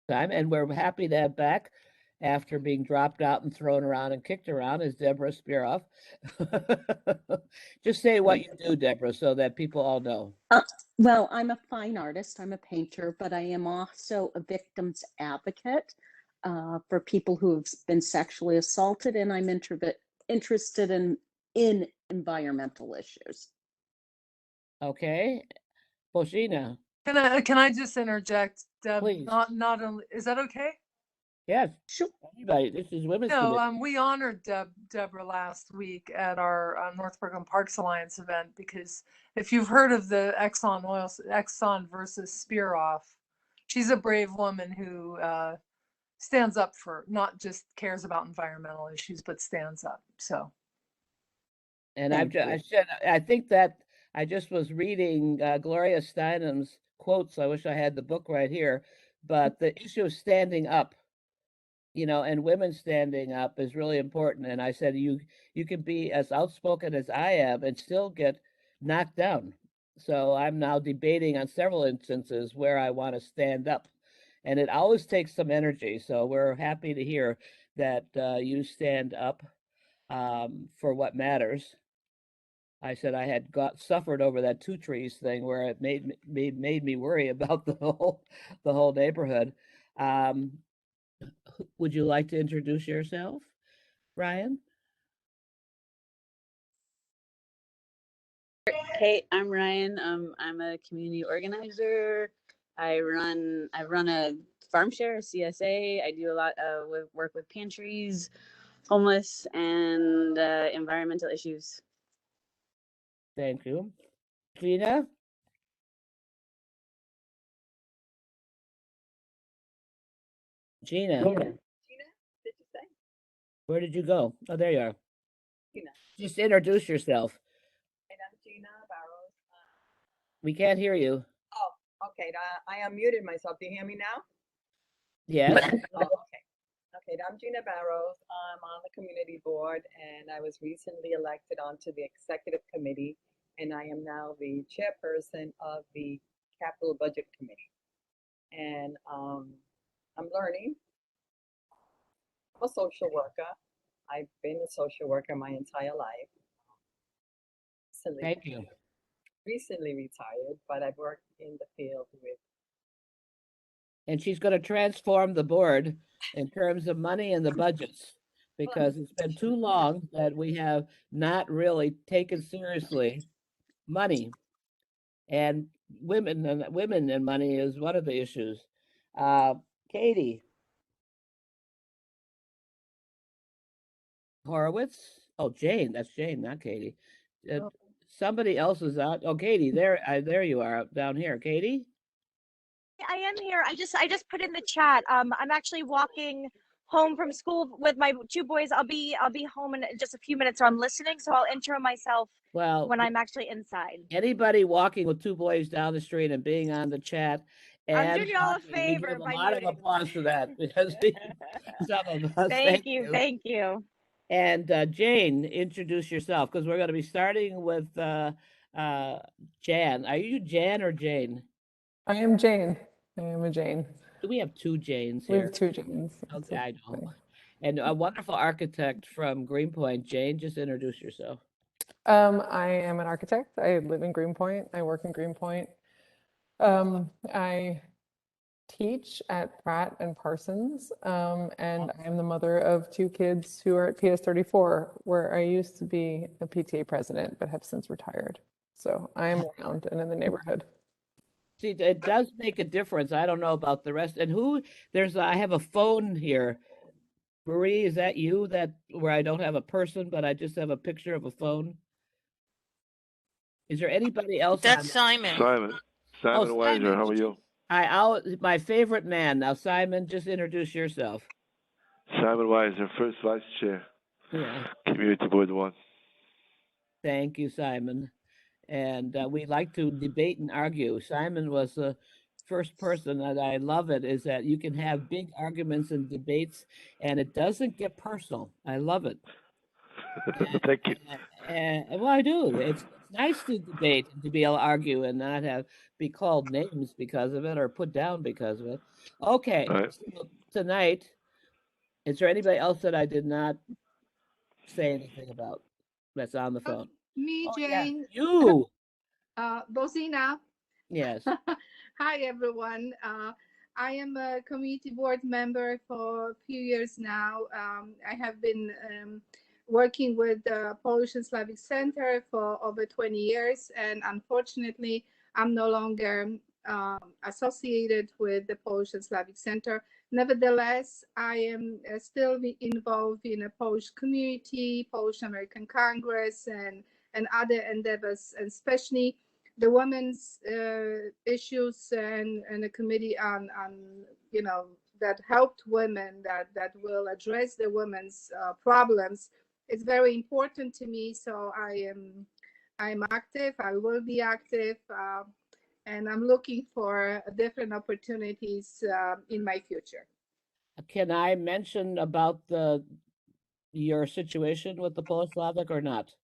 time, and we're happy to have back after being dropped out and thrown around and kicked around is Deborah Spiroff. Just say what you do, Deborah, so that people all know. Well, I'm a fine artist, I'm a painter, but I am also a victim's advocate for people who have been sexually assaulted, and I'm interested in environmental issues. Okay, Poshina, Can I just interject, Deb? please. Not only is that okay? Yes, Sure. anybody. This is Women's No, Committee. we honored Deborah last week at our North Brooklyn Parks Alliance event, because if you've heard of the Exxon versus Spiroff, she's a brave woman who stands up for, not just cares about environmental issues, but stands up. So, And I think that I just was reading Gloria Steinem's quotes. I wish I had the book right here, but the issue of standing up, and women standing up is really important. And I said, you can be as outspoken as I am and still get knocked down. So I'm now debating on several instances where I want to stand up, and it always takes some energy. So we're happy to hear that you stand up for what matters. I said I had suffered over that two trees thing where it made me worry about the whole neighborhood. Um, would you like to introduce yourself, Ryan? Hey, I'm Ryan. I'm a community organizer. I run a farm share, a CSA. I do a lot of work with pantries, homeless, and environmental issues. Thank you. Gina? Gina, Gina, did you say? where did you go? Oh, there you are. Gina. Just introduce yourself. And I'm Gina Barrows. We can't hear you. Oh, okay. I unmuted myself. Do you hear me now? Yes. Oh, okay. Okay, I'm Gina Barrows. I'm on the community board, and I was recently elected onto the executive committee, and I am now the chairperson of the capital budget committee. And I'm learning. I'm a social worker. I've been a social worker my entire life. Thank you. Recently retired, but I've worked in the field with. And she's going to transform the board in terms of money and the budgets, because it's been too long that we have not really taken seriously money, and women and money is one of the issues. Katie Horowitz. Oh, Jane. That's Jane, not Katie. Somebody else is out. Oh, Katie, there you are down here. Katie? I am here. I just put in the chat. I'm actually walking home from school with my two boys. I'll be home in just a few minutes, so I'm listening. So I'll intro myself when I'm actually inside. Anybody walking with two boys down the street and being on the chat, and I'm doing y'all a favor give by a lot of applause for that, because some of us. Thank you. And Jane, introduce yourself, because we're going to be starting with Jan. Are you Jan or Jane? I am Jane. I am a Jane. Do we have two Janes We here? have two Janes. Okay, I know. And a wonderful architect from Greenpoint. Jane, just introduce yourself. I am an architect. I live in Greenpoint. I work in Greenpoint. I teach at Pratt and Parsons, and I am the mother of two kids who are at PS 34, where I used to be a PTA president, but have since retired. So I am around and in the neighborhood. See, it does make a difference. I don't know about the rest. And I have a phone here. Marie, is that you, where I don't have a person, but I just have a picture of a phone? Is there anybody else? That's Simon. Simon Weiser, how are you? My favorite man. Now, Simon, just introduce yourself. Simon Weiser, first vice chair. Yeah. Community Board 1. Thank you, Simon. And we like to debate and argue. Simon was the first person, and I love it, is that you can have big arguments and debates, and it doesn't get personal. I love it. Thank you. Well, I do. It's nice to debate and to be able to argue and not be called names because of it or put down because of it. Okay, All right. so tonight, is there anybody else that I did not say anything about that's on the phone? Me, Oh, yeah, Jane, you. Bosina. Yes. Hi, everyone. I am a community board member for a few years now. I have been working with the Polish and Slavic Center for over 20 years, and unfortunately, I'm no longer associated with the Polish and Slavic Center. Nevertheless, I am still involved in a Polish community, Polish American Congress, and other endeavors, and especially the women's issues and a committee on that helped women that will address the women's problems. It's very important to me, so I'm active. I will be active, and I'm looking for different opportunities in my future. Can I mention about your situation with the Polish Slavic or not?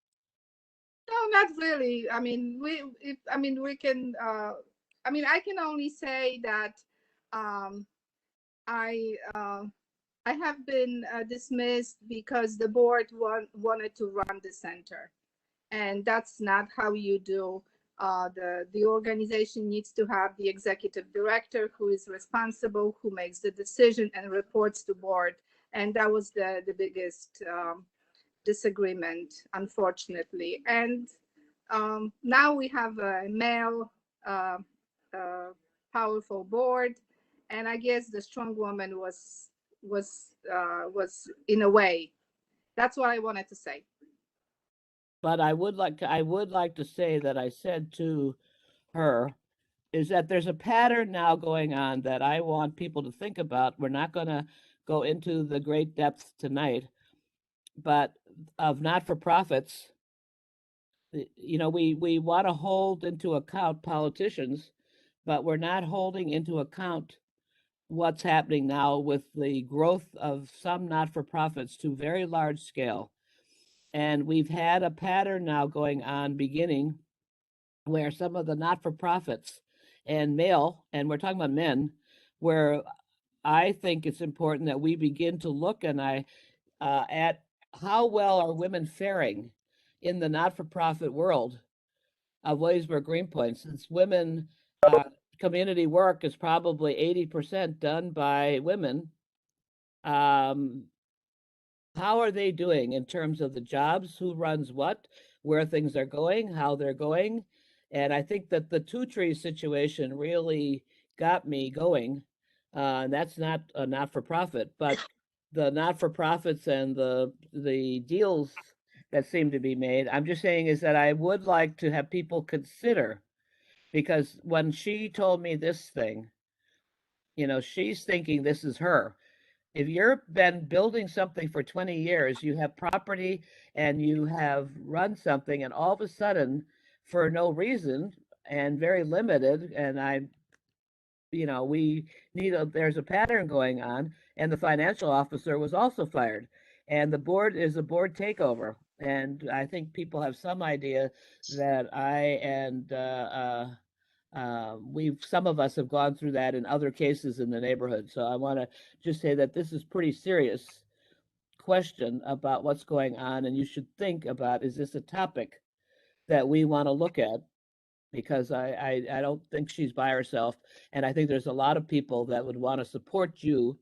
No, not really. I mean, we can. I can only say that um, I have been dismissed because the board wanted to run the center, and that's not how you do. The organization needs to have the executive director who is responsible, who makes the decision and reports to board, and that was the biggest disagreement, unfortunately. And now we have a male, powerful board, and I guess the strong woman was in a way. That's what I wanted to say. But I would like to say that I said to her is that there's a pattern now going on that I want people to think about. We're not going to go into the great depth tonight, but of not-for-profits, we want to hold into account politicians, but we're not holding into account what's happening now with the growth of some not-for-profits to very large scale. And we've had a pattern now going on beginning where some of the not-for-profits and male, and we're talking about men, where I think it's important that we begin to look at how well are women faring in the not-for-profit world of Williamsburg Greenpoint, since women community work is probably 80% done by women. How are they doing in terms of the jobs, who runs what, where things are going, how they're going? And I think that the Two Trees situation really got me going. That's not a not-for-profit, but the not-for-profits and the deals that seem to be made, I'm just saying is that I would like to have people consider, because when she told me this thing, she's thinking this is her. If you've been building something for 20 years, you have property and you have run something, and all of a sudden, for no reason and very limited, and there's a pattern going on, and the financial officer was also fired, and the board is a board takeover. And I think people have some idea that some of us have gone through that in other cases in the neighborhood. So I want to just say that this is pretty serious question about what's going on, and you should think about, is this a topic that we want to look at? Because I don't think she's by herself, and I think there's a lot of people that would want to support you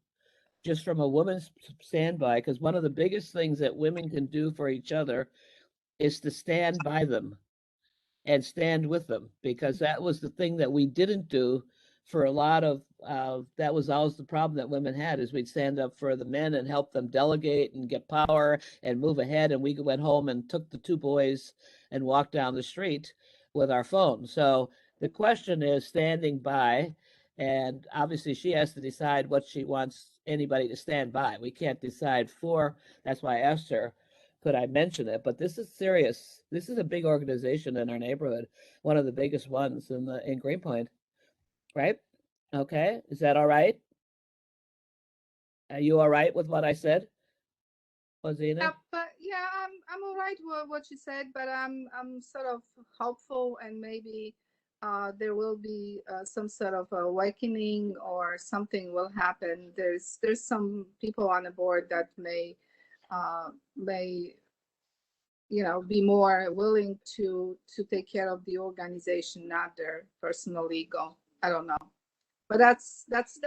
just from a woman's standby, because one of the biggest things that women can do for each other is to stand by them and stand with them, because that was the thing that we didn't do for a lot of that was always the problem that women had, is we'd stand up for the men and help them delegate and get power and move ahead, and we went home and took the two boys and walked down the street with our phone. So the question is standing by, and obviously she has to decide what she wants anybody to stand by. We can't decide for. That's why I asked her, could I mention it? But this is serious. This is a big organization in our neighborhood, one of the biggest ones in Greenpoint, right? Okay, is that all right? Are you all right with what I said, Rosina? yeah, I'm all right with what you said, but I'm sort of hopeful, and maybe there will be some sort of awakening, or something will happen. There's some people on the board that may be more willing to take care of the organization, not their personal ego. I don't know. But that's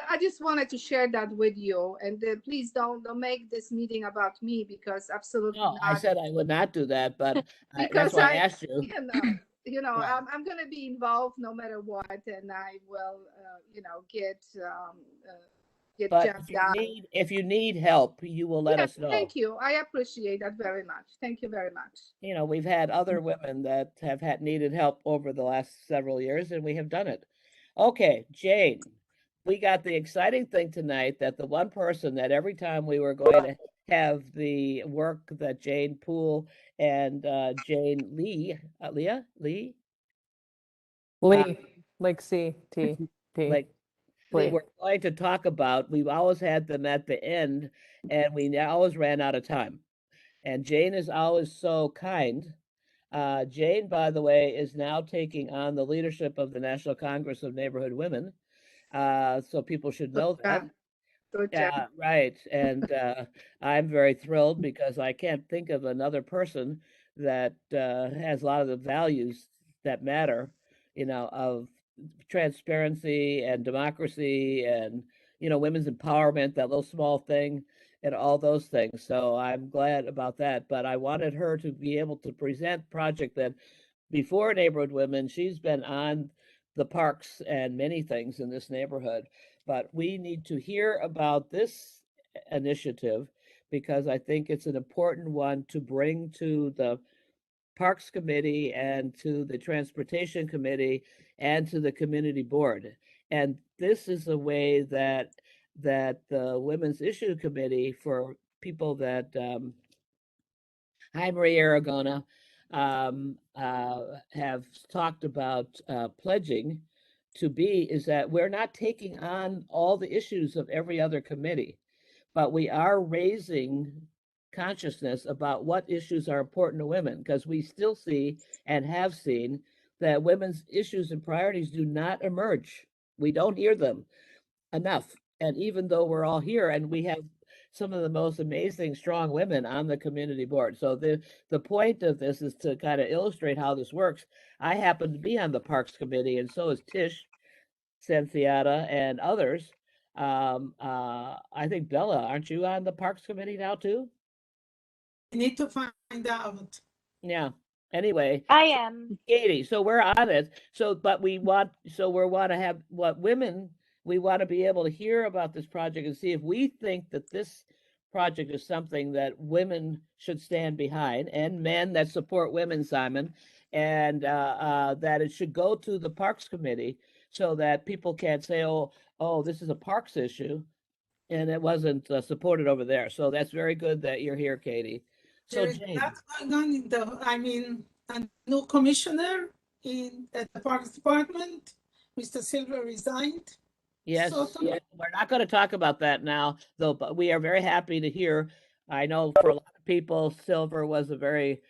I just wanted to share that with you, and please don't make this meeting about me, because absolutely No, I not. said I would not do that, but that's Because why I asked you. Right. I'm going to be involved no matter what, and I will get But job done. if you need help, you will let us know. Thank you. I appreciate that very much. Thank you very much. We've had other women that have needed help over the last several years, and we have done it. Okay, Jane, we got the exciting thing tonight that the one person that every time we were going to have the work that Jane Poole and Jane Lee, Lee, like C-T-T. like Lee. we're going to talk about, we've always had them at the end, and we always ran out of time. And Jane is always so kind. Jane, by the way, is now taking on the leadership of the National Congress of Neighborhood Women. So people should know that. Good job. Right. And I'm very thrilled because I can't think of another person that has a lot of the values that matter, of transparency and democracy and, women's empowerment, that little small thing and all those things. So I'm glad about that. But I wanted her to be able to present project that before Neighborhood Women, she's been on the parks and many things in this neighborhood. But we need to hear about this initiative because I think it's an important one to bring to the Parks Committee and to the Transportation Committee and to the Community Board. And this is a way that the Women's Issue Committee, for people that hi Maria Aragona, have talked about pledging to be, is that we're not taking on all the issues of every other committee, but we are raising consciousness about what issues are important to women, because we still see and have seen that women's issues and priorities do not emerge. We don't hear them enough. And even though we're all here and we have some of the most amazing, strong women on the community board. So the point of this is to kind of illustrate how this works. I happen to be on the Parks Committee, and so is Tish Sanciata and others. I think Bella, aren't you on the Parks Committee now too? I need to find out. Yeah. Anyway, I am. Katie, so we're on it. But we want to have what women, we want to be able to hear about this project and see if we think that this project is something that women should stand behind, and men that support women, Simon, and that it should go to the Parks Committee so that people can't say, oh, this is a parks issue, and it wasn't supported over there. So that's very good that you're here, Katie. So Jane, That's going on a new commissioner at the Parks Department. Mr. Silver resigned. yes, we're not going to talk about that now, though, but we are very happy to hear. I know for a lot of people, Silver was a very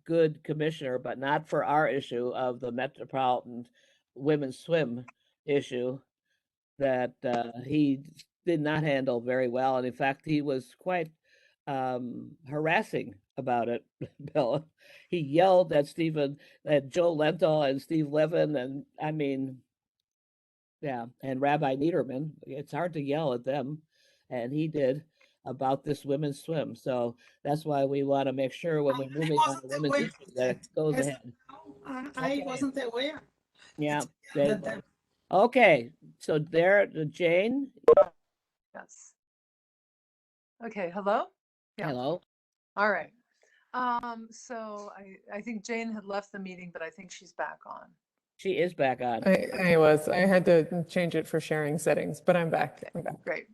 good commissioner, but not for our issue of the Metropolitan Women's Swim issue that he did not handle very well. And in fact, he was quite harassing about it, Bill. He yelled at Joe Lentil and Steve Levin, and I mean, yeah, and Rabbi Niederman. It's hard to yell at them, and he did about this women's swim. So that's why we want to make sure when we're moving on to women's issue that it goes ahead. I wasn't aware. Yeah. Okay, so there, Jane. Yes. Okay, hello? Yeah. Hello. All right. So I think Jane had left the meeting, but I think she's back on. She is back on. I had to change it for sharing settings, but I'm back. Great.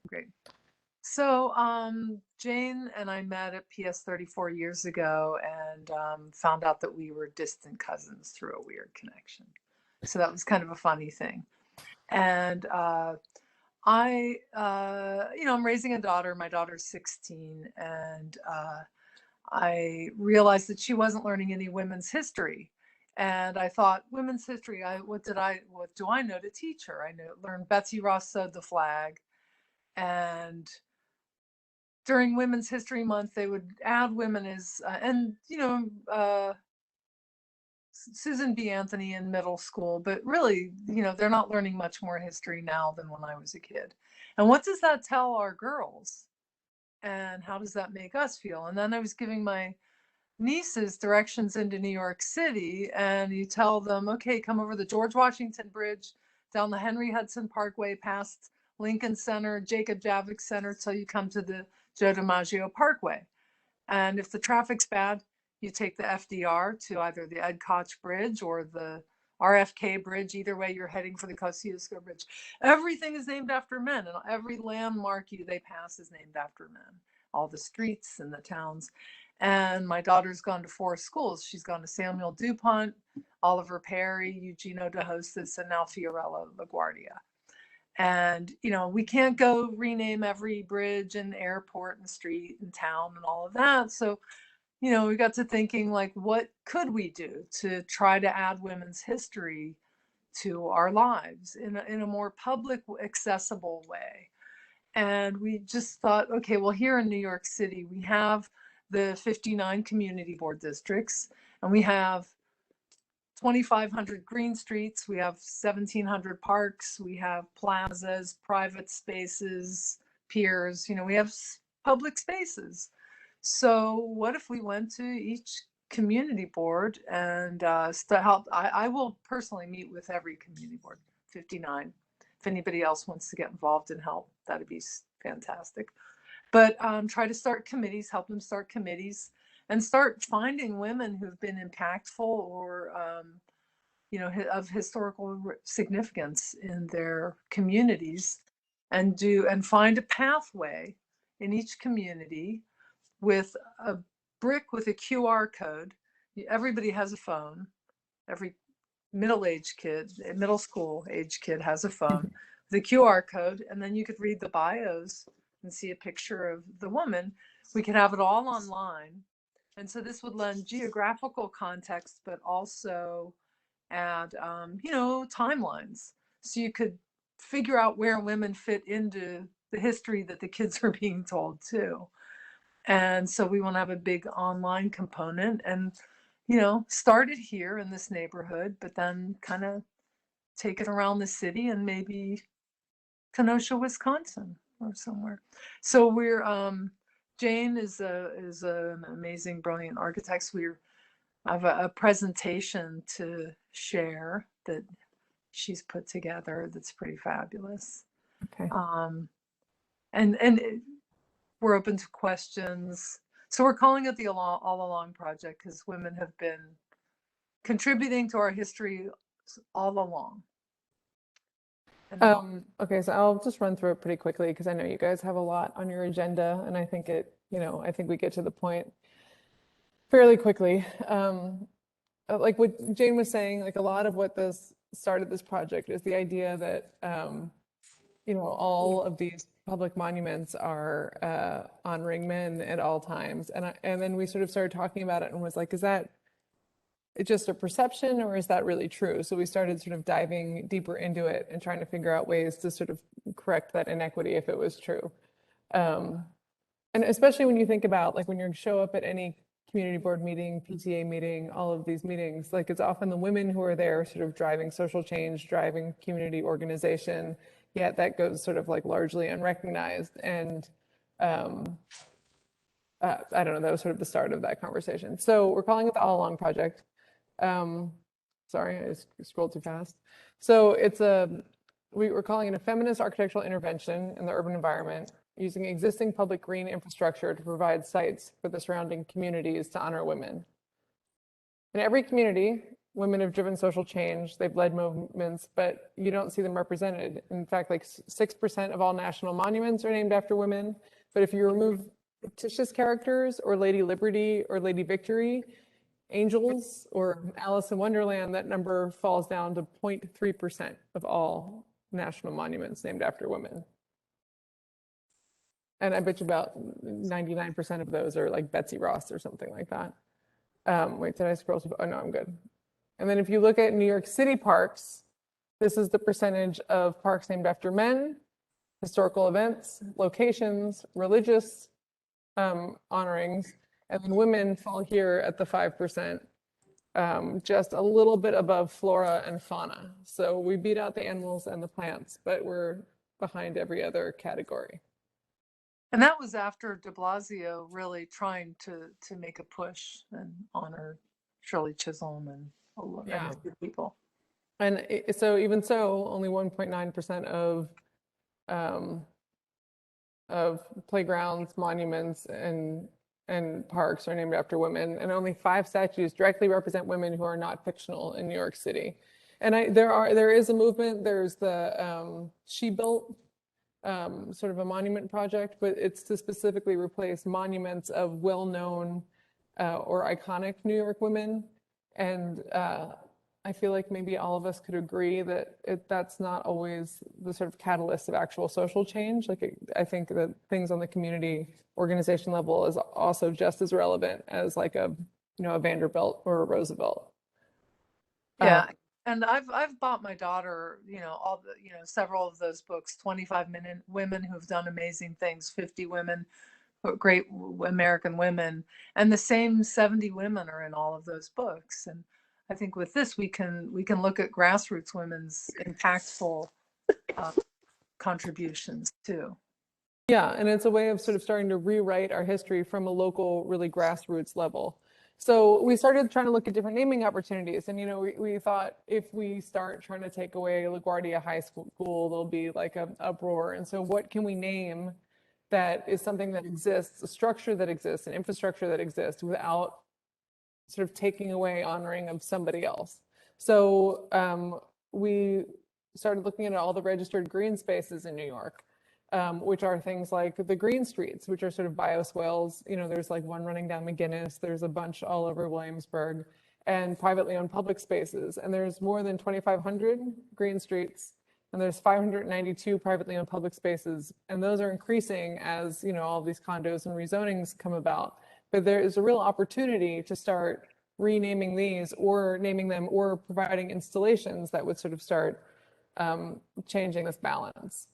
So Jane and I met at PS 34 years ago and found out that we were distant cousins through a weird connection. So that was kind of a funny thing. And I'm raising a daughter. My daughter's 16, and I realized that she wasn't learning any women's history. And I thought, women's history, what do I know to teach her? I learned Betsy Ross sewed the flag. And during Women's History Month, they would add women as, Susan B. Anthony in middle school, but really, they're not learning much more history now than when I was a kid. And what does that tell our girls? And how does that make us feel? And then I was giving my nieces directions into New York City, and you tell them, okay, come over the George Washington Bridge, down the Henry Hudson Parkway, past Lincoln Center, Jacob Javits Center, till you come to the Joe DiMaggio Parkway. And if the traffic's bad, you take the FDR to either the Ed Koch Bridge or the RFK Bridge. Either way, you're heading for the Kosciuszko Bridge. Everything is named after men, and every landmark they pass is named after men. All the streets and the towns. And my daughter's gone to 4 schools. She's gone to Samuel DuPont, Oliver Perry, Eugenio de Hostas, and now Fiorello LaGuardia. And, we can't go rename every bridge and airport and street and town and all of that. So, we got to thinking, like, what could we do to try to add women's history to our lives in a more public, accessible way? And we just thought, okay, well, here in New York City, we have the 59 community board districts, and we have 2,500 green streets, we have 1,700 parks, we have plazas, private spaces, piers, we have public spaces. So what if we went to each community board and help? I will personally meet with every community board, 59. If anybody else wants to get involved and help, that'd be fantastic. But try to start committees, help them start committees, and start finding women who've been impactful or, of historical significance in their communities, and find a pathway in each community with a brick with a QR code. Everybody has a phone. Every middle-aged kid, middle school age kid has a phone, the QR code, and then you could read the bios and see a picture of the woman. We could have it all online. And so this would lend geographical context, but also add, timelines. So you could figure out where women fit into the history that the kids are being told too. And so we want to have a big online component and, start it here in this neighborhood, but then kind of take it around the city and maybe Kenosha, Wisconsin or somewhere. So we're, Jane is an amazing, brilliant architect. I have a presentation to share that she's put together that's pretty fabulous. Okay. And we're open to questions. So we're calling it the All Along Project because women have been contributing to our history all along. Okay, so I'll just run through it pretty quickly because I know you guys have a lot on your agenda, and I think I think we get to the point fairly quickly. Like what Jane was saying, like a lot of what started this project is the idea that all of these public monuments are honoring men at all times, and then we sort of started talking about it and was like, is that just a perception or is that really true? So we started sort of diving deeper into it and trying to figure out ways to sort of correct that inequity if it was true. And especially when you think about like when you show up at any community board meeting, PTA meeting, all of these meetings, like it's often the women who are there sort of driving social change, driving community organization, yet that goes sort of like largely unrecognized. And I don't know, that was sort of the start of that conversation. So we're calling it the All Along Project. Sorry, I scrolled too fast. So we're calling it a feminist architectural intervention in the urban environment, using existing public green infrastructure to provide sites for the surrounding communities to honor women. In every community, women have driven social change, they've led movements, but you don't see them represented. In fact, like 6% of all national monuments are named after women, but if you remove fictitious characters or Lady Liberty or Lady Victory, angels or Alice in Wonderland, that number falls down to 0.3% of all national monuments named after women. And I bet you about 99% of those are like Betsy Ross or something like that. Wait, did I scroll to, oh no, I'm good. And then if you look at New York City parks, this is the percentage of parks named after men, historical events, locations, religious honorings, and then women fall here at the 5%, just a little bit above flora and fauna. So we beat out the animals and the plants, but we're behind every other category. And that was after de Blasio really trying to make a push and honor Shirley Chisholm and a few people. And so even so, only 1.9% of playgrounds, monuments, and parks are named after women, and only 5 statues directly represent women who are not fictional in New York City. And there is a movement. There's the She Built sort of a monument project, but it's to specifically replace monuments of well-known or iconic New York women. And I feel like maybe all of us could agree that that's not always the sort of catalyst of actual social change. Like I think that things on the community organization level is also just as relevant as like a Vanderbilt or a Roosevelt. Yeah. And I've bought my daughter, several of those books, 25 Women Who've Done Amazing Things, 50 Women, Great American Women, and the same 70 women are in all of those books. And I think with this, we can look at grassroots women's impactful contributions too. Yeah, and it's a way of sort of starting to rewrite our history from a local, really grassroots level. So we started trying to look at different naming opportunities. And, we thought if we start trying to take away LaGuardia High School, there'll be like an uproar. And so what can we name that is something that exists, a structure that exists, an infrastructure that exists without sort of taking away honoring of somebody else? So we started looking at all the registered green spaces in New York. Which are things like the green streets, which are sort of bioswales. There's like one running down McGinnis. There's a bunch all over Williamsburg, and privately owned public spaces. And there's more than 2,500 green streets, and there's 592 privately owned public spaces. And those are increasing as, all of these condos and rezonings come about. But there is a real opportunity to start renaming these or naming them or providing installations that would sort of start changing this balance.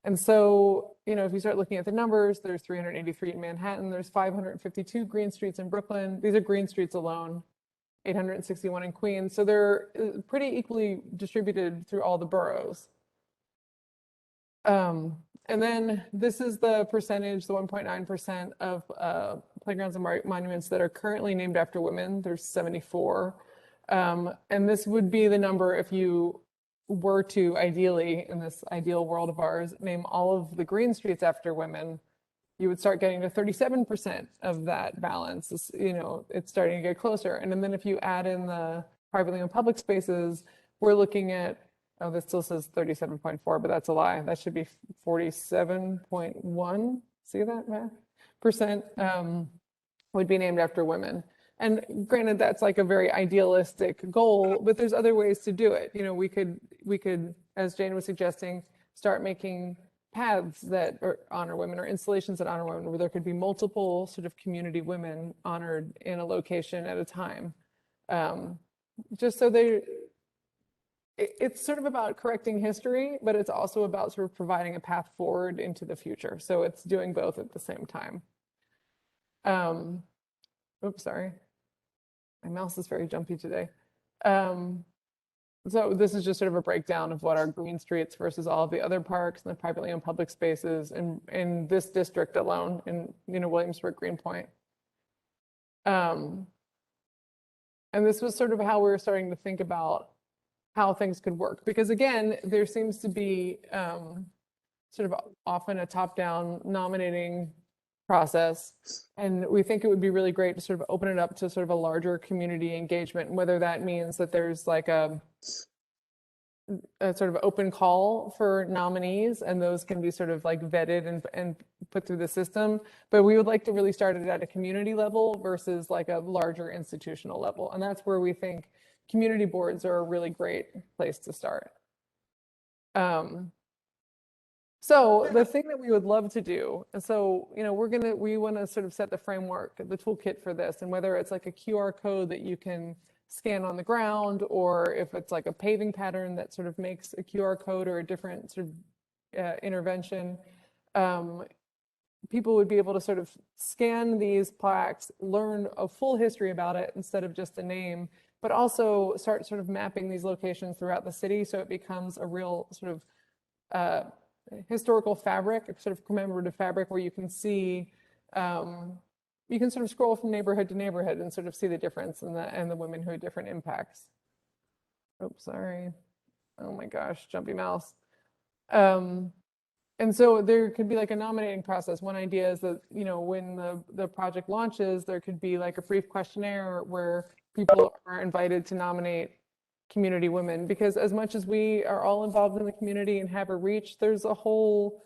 And so, if you start looking at the numbers, there's 383 in Manhattan, there's 552 green streets in Brooklyn. These are green streets alone, 861 in Queens. So they're pretty equally distributed through all the boroughs. And then this is the percentage, the 1.9% of playgrounds and monuments that are currently named after women. There's 74. And this would be the number if you were to ideally, in this ideal world of ours, name all of the green streets after women, you would start getting to 37% of that balance. It's starting to get closer. And then if you add in the privately owned public spaces, we're looking at, this still says 37.4, but that's a lie. That should be 47.1. See that math? Percent would be named after women. And granted, that's like a very idealistic goal, but there's other ways to do it. We could, as Jane was suggesting, start making paths that honor women or installations that honor women, where there could be multiple sort of community women honored in a location at a time. Just so it's sort of about correcting history, but it's also about sort of providing a path forward into the future. So it's doing both at the same time. Oops, sorry. My mouse is very jumpy today. So this is just sort of a breakdown of what are green streets versus all of the other parks and the privately owned public spaces in this district alone, in Williamsburg, Greenpoint. And this was sort of how we were starting to think about how things could work. Because again, there seems to be sort of often a top-down nominating process. And we think it would be really great to sort of open it up to sort of a larger community engagement, whether that means that there's like a sort of open call for nominees, and those can be sort of like vetted and put through the system. But we would like to really start it at a community level versus like a larger institutional level. And that's where we think community boards are a really great place to start. So the thing that we would love to do, and so, you know, we want to sort of set the framework, the toolkit for this, and whether it's like a QR code that you can scan on the ground, or if it's like a paving pattern that sort of makes a QR code or a different sort of intervention, people would be able to sort of scan these plaques, learn a full history about it instead of just a name, but also start sort of mapping these locations throughout the city so it becomes a real sort of historical fabric, sort of commemorative fabric where you can see, you can sort of scroll from neighborhood to neighborhood and sort of see the difference and the women who had different impacts. Oops, sorry. Oh my gosh, jumpy mouse. And so there could be like a nominating process. One idea is that, you know, when the project launches, there could be like a brief questionnaire where people are invited to nominate community women, because as much as we are all involved in the community and have a reach, there's a whole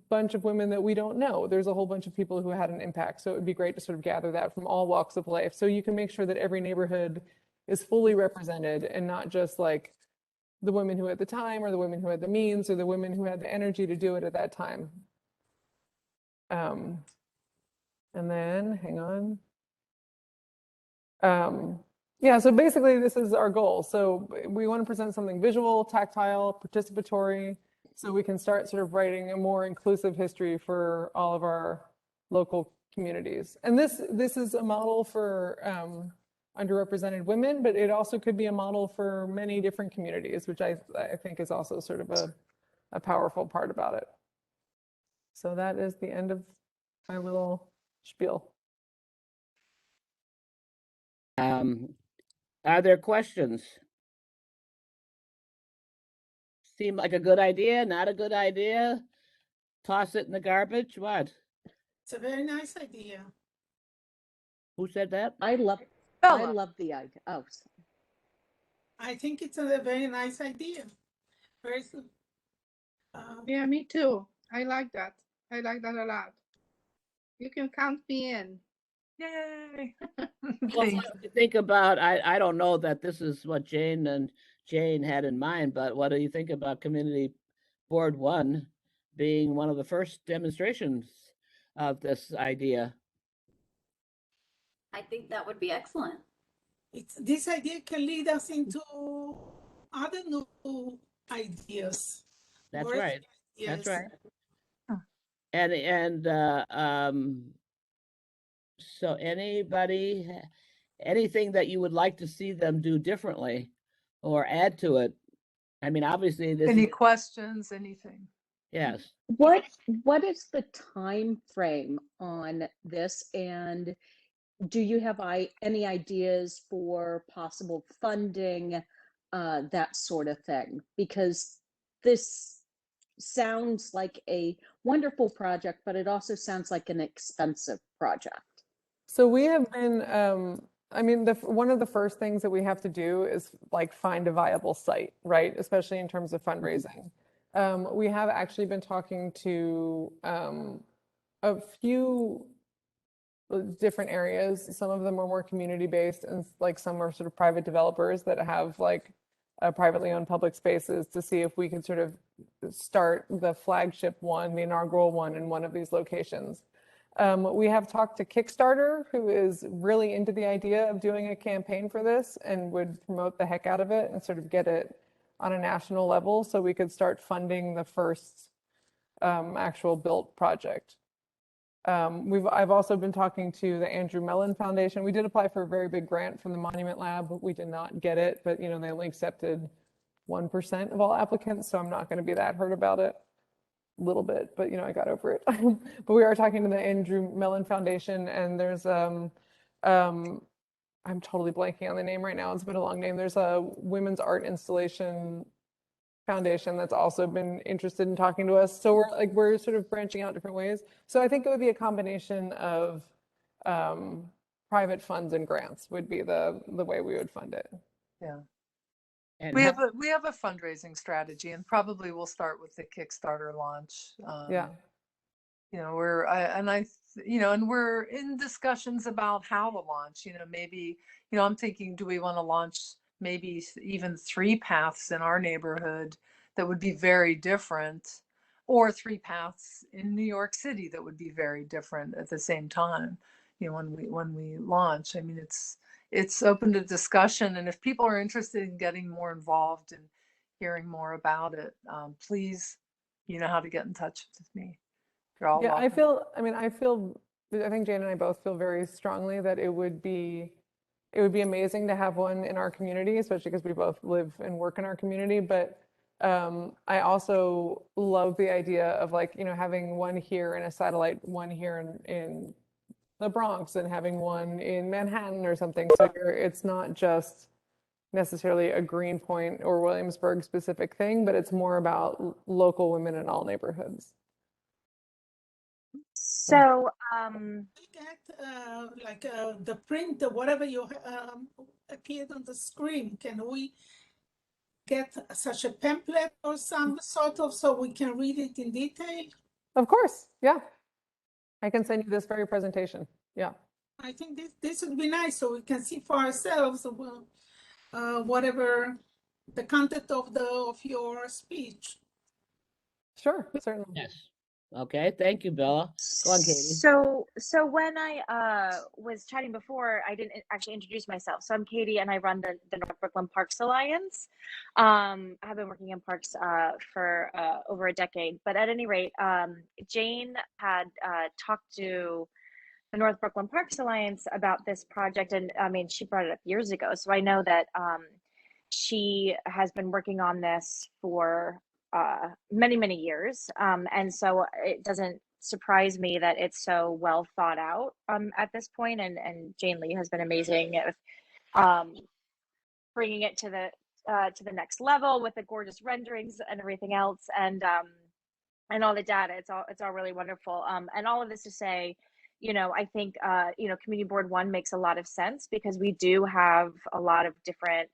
bunch of women that we don't know. There's a whole bunch of people who had an impact. So it would be great to sort of gather that from all walks of life. So you can make sure that every neighborhood is fully represented and not just like the women who had the time or the women who had the means or the women who had the energy to do it at that time. And then, hang on. Yeah, so basically this is our goal. So we want to present something visual, tactile, participatory, so we can start sort of writing a more inclusive history for all of our local communities. And this is a model for underrepresented women, but it also could be a model for many different communities, which I think is also sort of a powerful part about it. So that is the end of my little spiel. Are there questions? Seem like a good idea, not a good idea? Toss it in the garbage, what? It's a very nice idea. Who said that? I love Bella. the idea. Oh, sorry. I think it's a very nice idea. Very, Yeah, me too. I like that. I like that a lot. You can count me in. Yay. Well, what do you think about, I don't know that this is what Jane had in mind, but what do you think about Community Board 1 being one of the first demonstrations of this idea? I think that would be excellent. this idea can lead us into other new ideas. That's worth right. That's ideas. right. And so anybody, anything that you would like to see them do differently or add to it? I mean, obviously this Any is, questions, anything? yes. What is the time frame on this, and do you have any ideas for possible funding, that sort of thing? Because this sounds like a wonderful project, but it also sounds like an expensive project. So we have been, I mean, one of the first things that we have to do is like find a viable site, right? Especially in terms of fundraising. We have actually been talking to a few different areas. Some of them are more community-based, and like some are sort of private developers that have like privately owned public spaces, to see if we can sort of start the flagship one, the inaugural one, in one of these locations. We have talked to Kickstarter, who is really into the idea of doing a campaign for this and would promote the heck out of it and sort of get it on a national level, so we could start funding the first actual built project. I've also been talking to the Andrew Mellon Foundation. We did apply for a very big grant from the Monument Lab, but we did not get it. But you know, they only accepted 1% of all applicants, so I'm not going to be that hurt about it. A little bit, but you know, I got over it. But we are talking to the Andrew Mellon Foundation, and there's I'm totally blanking on the name right now. It's been a long name. There's a women's art installation foundation that's also been interested in talking to us. So we're sort of branching out different ways. So I think it would be a combination of private funds and grants would be the way we would fund it. Yeah. And We have a fundraising strategy, and probably we'll start with the Kickstarter launch. Yeah. You know, and we're in discussions about how to launch. You know, maybe, you know, I'm thinking, do we want to launch maybe even 3 paths in our neighborhood that would be very different? or 3 paths in New York City that would be very different at the same time. You know, when we launch, I mean, it's open to discussion, and if people are interested in getting more involved and hearing more about it, please, you know how to get in touch with me. You're all Yeah, welcome. I think Jane and I both feel very strongly that it would be amazing to have one in our community, especially because we both live and work in our community. But I also love the idea of, like, you know, having one here and a satellite one here in the Bronx and having one in Manhattan or something. So it's not just necessarily a Greenpoint or Williamsburg specific thing, but it's more about local women in all neighborhoods. So, Get like the print, whatever you appeared on the screen. Can we get such a pamphlet or some sort of, so we can read it in detail? Of course, yeah. I can send you this very presentation. Yeah. I think this would be nice, so we can see for ourselves whatever the content of your speech. Sure, certainly. Yes. Okay, thank you, Bella. Go on, Katie. So when I was chatting before, I didn't actually introduce myself. So I'm Katie, and I run the North Brooklyn Parks Alliance. I've been working in parks for over a decade. But at any rate, Jane had talked to the North Brooklyn Parks Alliance about this project, and I mean, she brought it up years ago. So I know that she has been working on this for many years, and so it doesn't surprise me that it's so well thought out at this point. And Jane Lee has been amazing at bringing it to the next level with the gorgeous renderings and everything else, and all the data. It's all really wonderful. And all of this to say, you know, I think you know, Community Board 1 makes a lot of sense because we do have a lot of different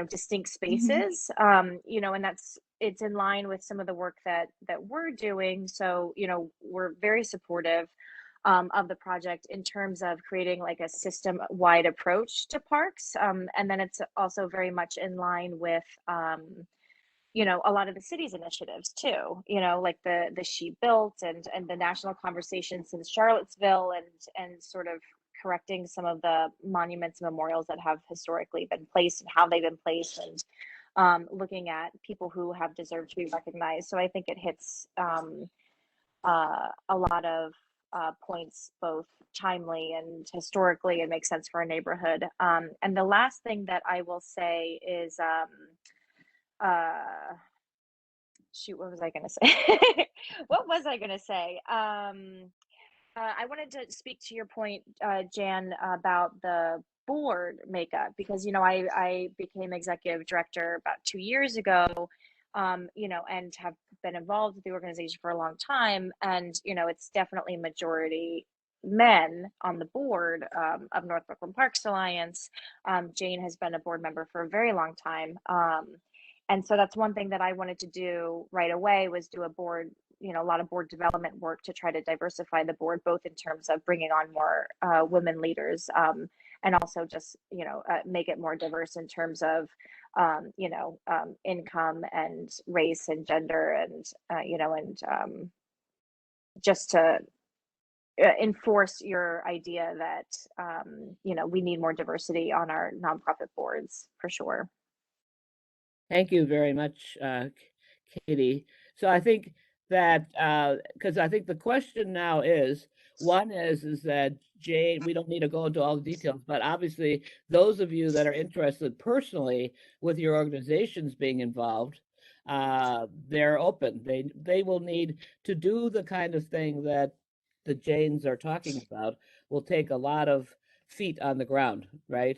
distinct spaces, you know, and it's in line with some of the work that we're doing. So, you know, we're very supportive of the project in terms of creating like a system-wide approach to parks. And then it's also very much in line with, you know, a lot of the city's initiatives too, you know, like the She Built and the national conversation since Charlottesville, and sort of correcting some of the monuments and memorials that have historically been placed and how they've been placed, and looking at people who have deserved to be recognized. So I think it hits a lot of points, both timely and historically, and makes sense for a neighborhood. And the last thing that I will say is, shoot, what was I going to say? What was I going to say? I wanted to speak to your point, Jan, about the board makeup, because, you know, I became executive director about 2 years ago, you know, and have been involved with the organization for a long time. And, you know, it's definitely majority men on the board of North Brooklyn Parks Alliance. Jane has been a board member for a very long time. And so that's one thing that I wanted to do right away, was do a board, you know, a lot of board development work to try to diversify the board, both in terms of bringing on more women leaders, and also just, you know, make it more diverse in terms of, you know, income and race and gender, and, you know, and just to enforce your idea that, you know, we need more diversity on our nonprofit boards, for sure. Thank you very much, Katie. So I think that, because I think the question now is, one is that, Jane, we don't need to go into all the details, but obviously those of you that are interested personally with your organizations being involved, they're open. They will need to do the kind of thing that the Janes are talking about. Will take a lot of feet on the ground, right?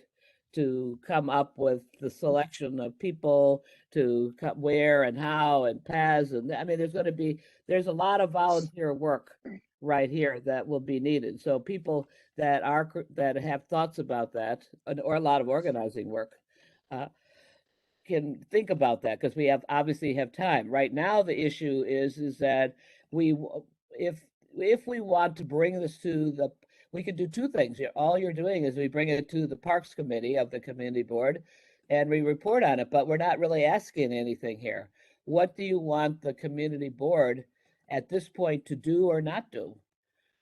To come up with the selection of people to cut where and how and paths. And I mean, there's a lot of volunteer work right here that will be needed. So people that have thoughts about that, or a lot of organizing work, can think about that, because we obviously have time. Right now, the issue is that if we want to bring this to we could do two things. All you're doing is we bring it to the Parks Committee of the Community Board, and we report on it, but we're not really asking anything here. what do you want the community board at this point to do or not do?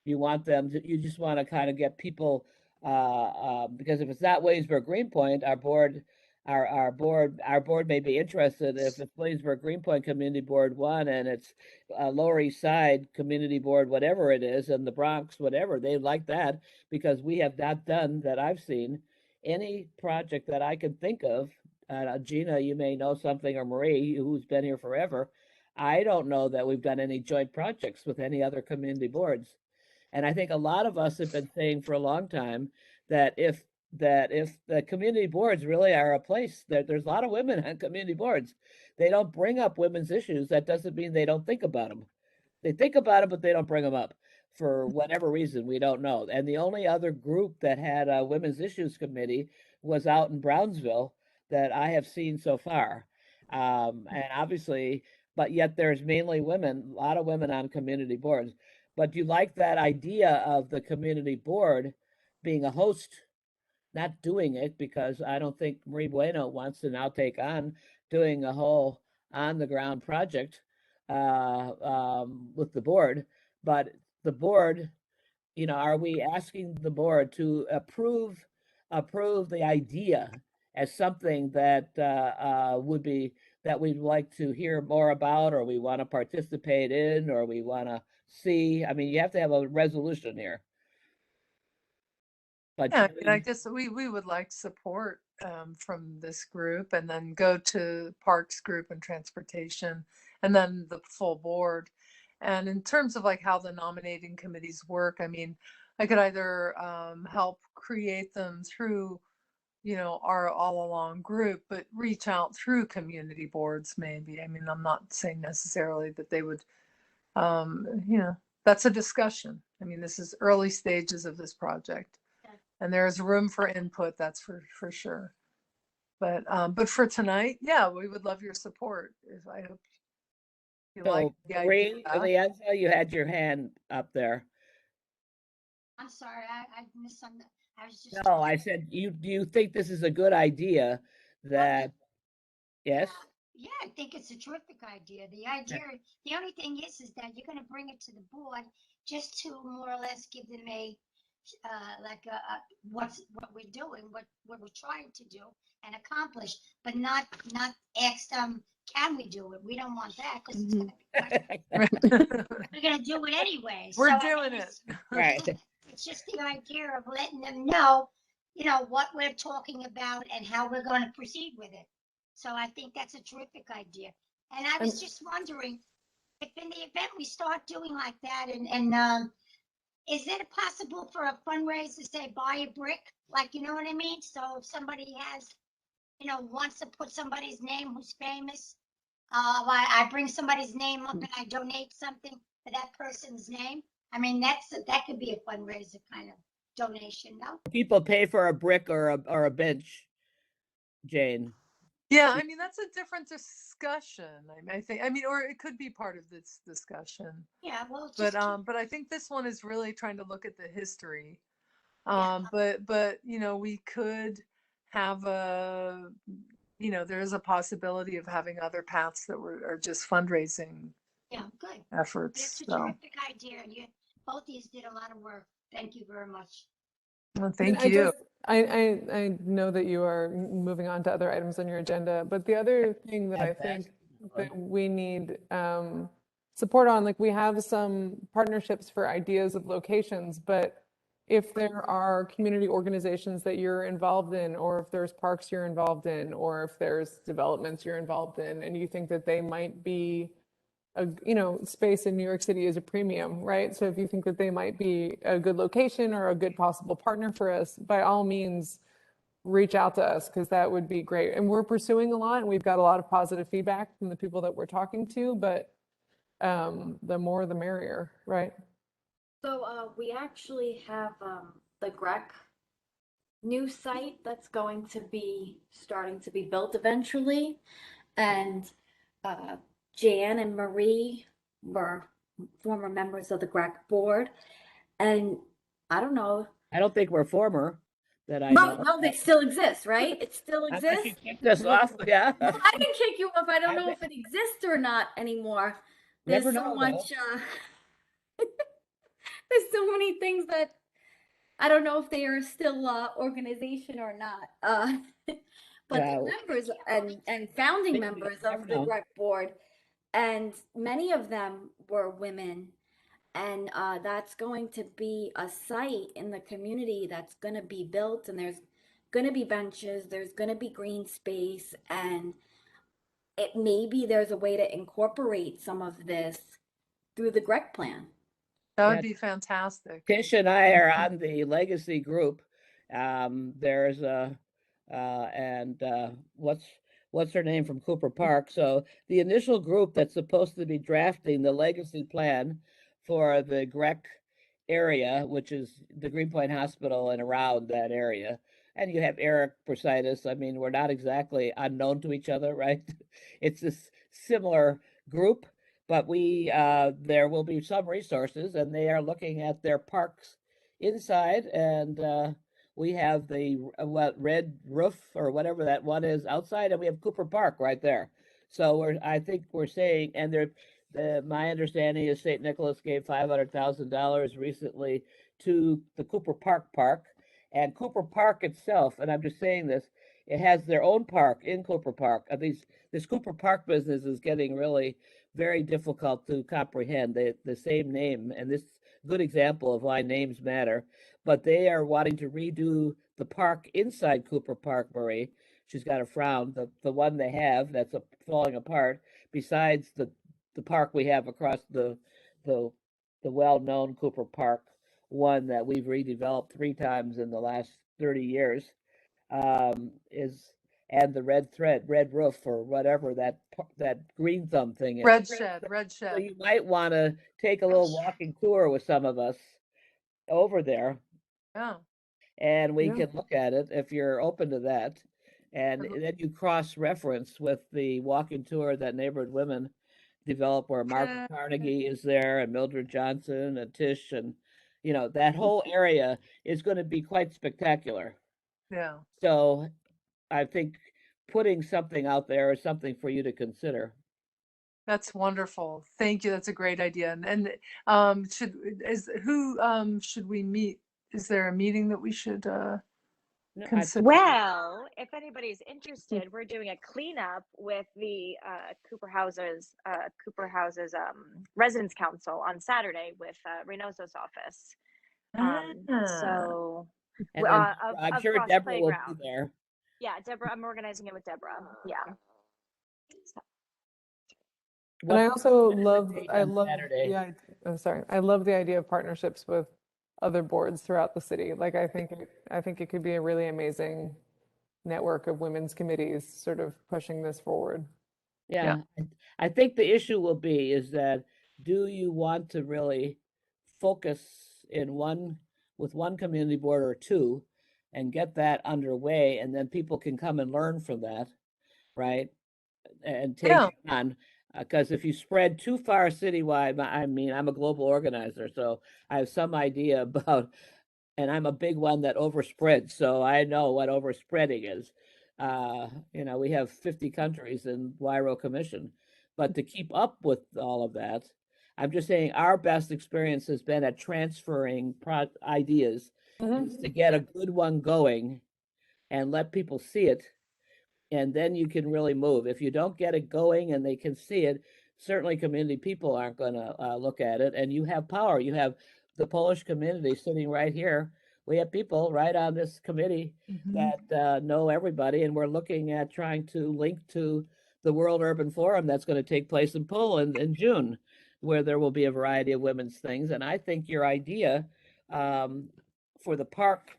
You want them to, you just want to kind of get people, because if it's not Williamsburg Greenpoint, our board may be interested. If it's Williamsburg Greenpoint Community Board 1 and it's Lower East Side Community Board, whatever it is, and the Bronx, whatever, they like that, because we have not done, that I've seen, any project that I can think of. Gina, you may know something, or Marie, who's been here forever. I don't know that we've done any joint projects with any other community boards. And I think a lot of us have been saying for a long time that if the community boards really are a place that there's a lot of women on community boards, they don't bring up women's issues. That doesn't mean they don't think about them. They think about it, but they don't bring them up for whatever reason. We don't know. And the only other group that had a women's issues committee was out in Brownsville that I have seen so far. And obviously, but yet there's mainly women, a lot of women on community boards. But you like that idea of the community board being a host, not doing it, because I don't think Marie Bueno wants to now take on doing a whole on the ground project with the board. But the board, you know, are we asking the board to approve the idea as something that would be, that we'd like to hear more about, or we want to participate in, or we want to see? I mean, you have to have a resolution here. But yeah, I mean, I guess we would like support from this group, and then go to Parks Group and Transportation, and then the full board. And in terms of like how the nominating committees work, I mean, I could either help create them through, you know, our all along group, but reach out through community boards maybe. I mean, I'm not saying necessarily that they would, you know, that's a discussion. I mean, this is early stages of this project, and there's room for input, that's for sure. But for tonight, yeah, we would love your support. If I hope you like the idea. Leanza, you had your hand up there. I'm sorry, I misunderstood. I was just. No, I said, do you think this is a good idea that, yes? Yeah, I think it's a terrific idea. The only thing is that you're gonna bring it to the board just to more or less give them a, what we're doing, what we're trying to do and accomplish, but not ask them, can we do it? We don't want that, because it's gonna be we're gonna do it anyway. We're So, doing it. Right. It's just the idea of letting them know, you know, what we're talking about and how we're going to proceed with it. So I think that's a terrific idea. And I was just wondering if in the event we start doing like that, and is it possible for a fundraiser, say, buy a brick? Like, you know what I mean? So if somebody has, you know, wants to put somebody's name who's famous, I bring somebody's name up and I donate something for that person's name. I mean, that could be a fundraiser kind of donation, no? People pay for a brick or a bench, Jane. Yeah, I mean, that's a different discussion. I think, I mean, or it could be part of this discussion. Yeah, well, but I think this one is really trying to look at the history. Yeah. But you know, we could have you know, there is a possibility of having other paths that are just fundraising. Yeah, good. Efforts. It's a So. terrific idea, and both of you did a lot of work. Thank you very much. Well, thank you. I know that you are moving on to other items on your agenda, but the other thing that I think that we need support on, like we have some partnerships for ideas of locations, but if there are community organizations that you're involved in, or if there's parks you're involved in, or if there's developments you're involved in, and you think that they might be a, you know, space in New York City is a premium, right? So if you think that they might be a good location or a good possible partner for us, by all means, reach out to us, because that would be great. And we're pursuing a lot, and we've got a lot of positive feedback from the people that we're talking to, but the more the merrier, right? So we actually have the GREC new site that's going to be starting to be built eventually, and Jan and Marie were former members of the GREC board, and I don't know. I don't think we're former. that I know. No, they still exist, right? It still I thought you exists. kicked us off, yeah. Well, I didn't kick you off. I don't I know if it exists or not anymore. There's Never so know, much, there's so many things that I don't know if they are still organization or not. But Yeah. the members and founding Maybe, members never of the know. rec board, and many of them were women. And that's going to be a site in the community that's going to be built, and there's going to be benches, there's going to be green space, and it maybe there's a way to incorporate some of this through the GREC plan. That would Yeah. be fantastic. Tish and I are on the legacy group. There's a and what's her name from Cooper Park. So the initial group that's supposed to be drafting the legacy plan for the GREC area, which is the Greenpoint Hospital and around that area. And you have Eric Brasitis. I mean, we're not exactly unknown to each other, right? It's this similar group, but there will be some resources, and they are looking at their parks inside, and we have the red roof or whatever that one is outside, and we have Cooper Park right there. So I think we're saying, and my understanding is St. Nicholas gave $500,000 recently to the Cooper Park, and Cooper Park itself, and I'm just saying this, it has their own park in Cooper Park. This Cooper Park business is getting really very difficult to comprehend. The same name, and this good example of why names matter, but they are wanting to redo the park inside Cooper Park, Marie. She's got a frown. The one they have that's falling apart, besides the park we have across the well-known Cooper Park, one that we've redeveloped 3 times in the last 30 years, and the red roof or whatever that green thumb thing is. Red shed. So you might want to take a little walking tour with some of us over there. Yeah. And we can look at it if you're open to that. And then you cross-reference with the walking tour that Neighborhood Women developed, where Margaret Carnegie is there, and Mildred Johnson and Tish, and that whole area is going to be quite spectacular. Yeah. So I think putting something out there is something for you to consider. That's wonderful. Thank you. That's a great idea. And should we meet? Is there a meeting that we should consider? Well, if anybody's interested, we're doing a cleanup with the Cooper Houses Residence Council on Saturday with Reynoso's office. So and I'm sure Deborah will be there. Yeah, Deborah. I'm organizing it with Deborah. Yeah. And I also love I love the idea of partnerships with other boards throughout the city. Like I think it could be a really amazing network of women's committees sort of pushing this forward. Yeah. I think the issue will be is that, do you want to really focus with one community board or 2 and get that underway, and then people can come and learn from that, right? And take it on. Because if you spread too far citywide, I mean, I'm a global organizer, so I have some idea about, and I'm a big one that overspreads, so I know what overspreading is. We have 50 countries in WIRO Commission, but to keep up with all of that, I'm just saying our best experience has been at transferring ideas to get a good one going and let people see it. And then you can really move. If you don't get it going and they can see it, certainly community people aren't going to look at it. And you have power. You have the Polish community sitting right here. We have people right on this committee that know everybody. And we're looking at trying to link to the World Urban Forum that's going to take place in Poland in June, where there will be a variety of women's things. And I think your idea for the park,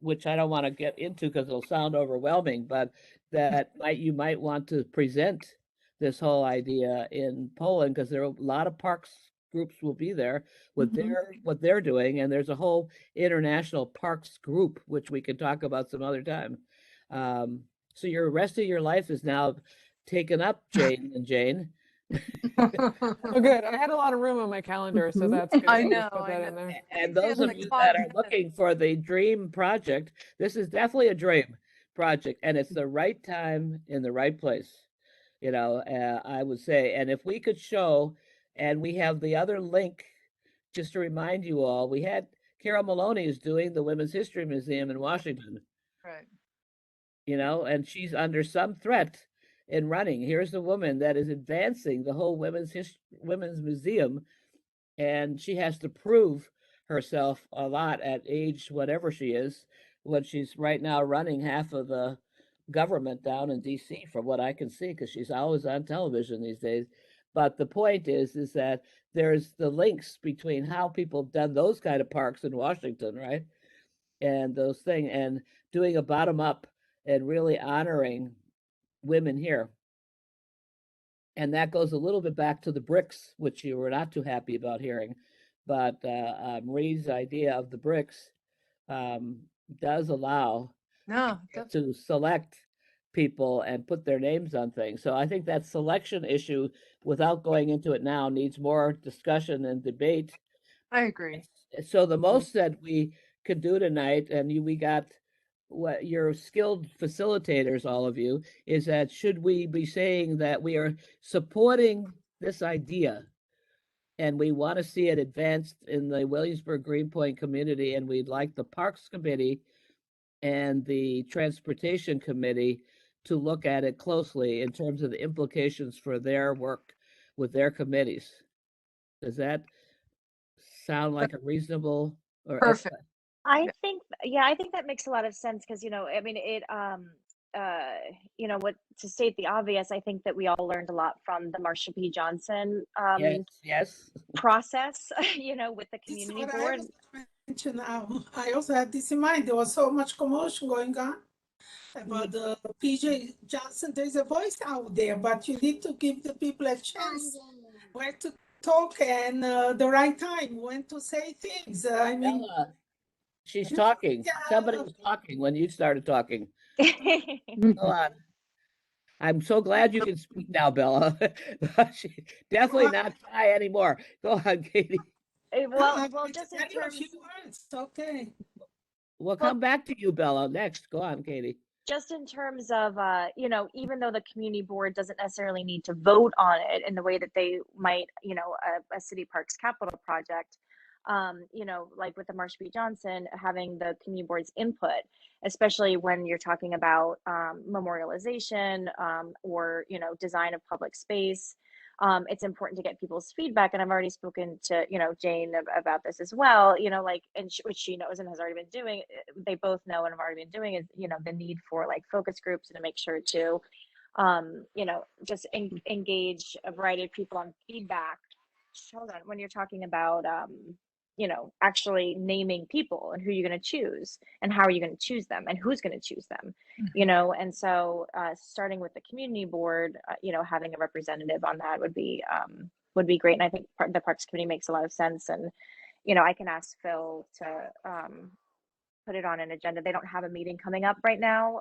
which I don't want to get into because it'll sound overwhelming, but that you might want to present this whole idea in Poland, because there are a lot of parks groups will be there with what they're doing, and there's a whole international parks group which we can talk about some other time. So your rest of your life is now taken up, Jane and Jane, Oh, good. I had a lot of room on my calendar, so that's good. I I'll just know, put I that know. in there. And It's those in of the you that are content. looking for the dream project, this is definitely a dream project, and it's the right time in the right place. You know, I would say, and if we could show, and we have the other link, just to remind you all, we had Carol Maloney is doing the Women's History Museum in Washington, Right. you know, and she's under some threat in running. Here's a woman that is advancing the whole women's museum, and she has to prove herself a lot at age whatever she is, when she's right now running half of the government down in DC, from what I can see, because she's always on television these days. But the point is that there's the links between how people have done those kind of parks in Washington, right? And those things, and doing a bottom up and really honoring women here. And that goes a little bit back to the bricks, which you were not too happy about hearing. But Marie's idea of the bricks does allow No, to select people and put their names on things. So I think that selection issue, without going into it now, needs more discussion and debate. I agree. So the most that we could do tonight, and we got what your skilled facilitators, all of you, is that should we be saying that we are supporting this idea and we want to see it advanced in the Williamsburg Greenpoint community, and we'd like the Parks Committee and the Transportation Committee to look at it closely in terms of the implications for their work with their committees. Does that sound like a reasonable or Perfect. I think, yeah, I think that makes a lot of sense because, I mean, what to state the obvious, I think that we all learned a lot from the Marsha P. Johnson yes. process, with the This is community what I board. was gonna mention now. I also had this in mind. There was so much commotion going on about the PJ Johnson. There's a voice out there, but you need to give the people a chance where to talk and the right time when to say things. I mean, Bella, she's talking. Somebody was talking when you started talking. Go on. I'm so glad you can speak now, Bella. Definitely not shy anymore. Go on, Katie. Well, just in a terms, few words. Okay. We'll come back to you, Bella, next. Go on, Katie. just in terms of, even though the community board doesn't necessarily need to vote on it in the way that they might, a city parks capital project, like with the Marsha B. Johnson, having the community board's input, especially when you're talking about memorialization or, design of public space. It's important to get people's feedback, and I've already spoken to Jane about this as well, which she knows and has already been doing. They both know and have already been doing is the need for like focus groups and to make sure to just engage a variety of people on feedback. Hold on, when you're talking about actually naming people and who you're going to choose and how are you going to choose them and who's going to choose them, and so starting with the community board, having a representative on that would be great. And I think the Parks Committee makes a lot of sense. And, I can ask Phil to put it on an agenda. They don't have a meeting coming up right now,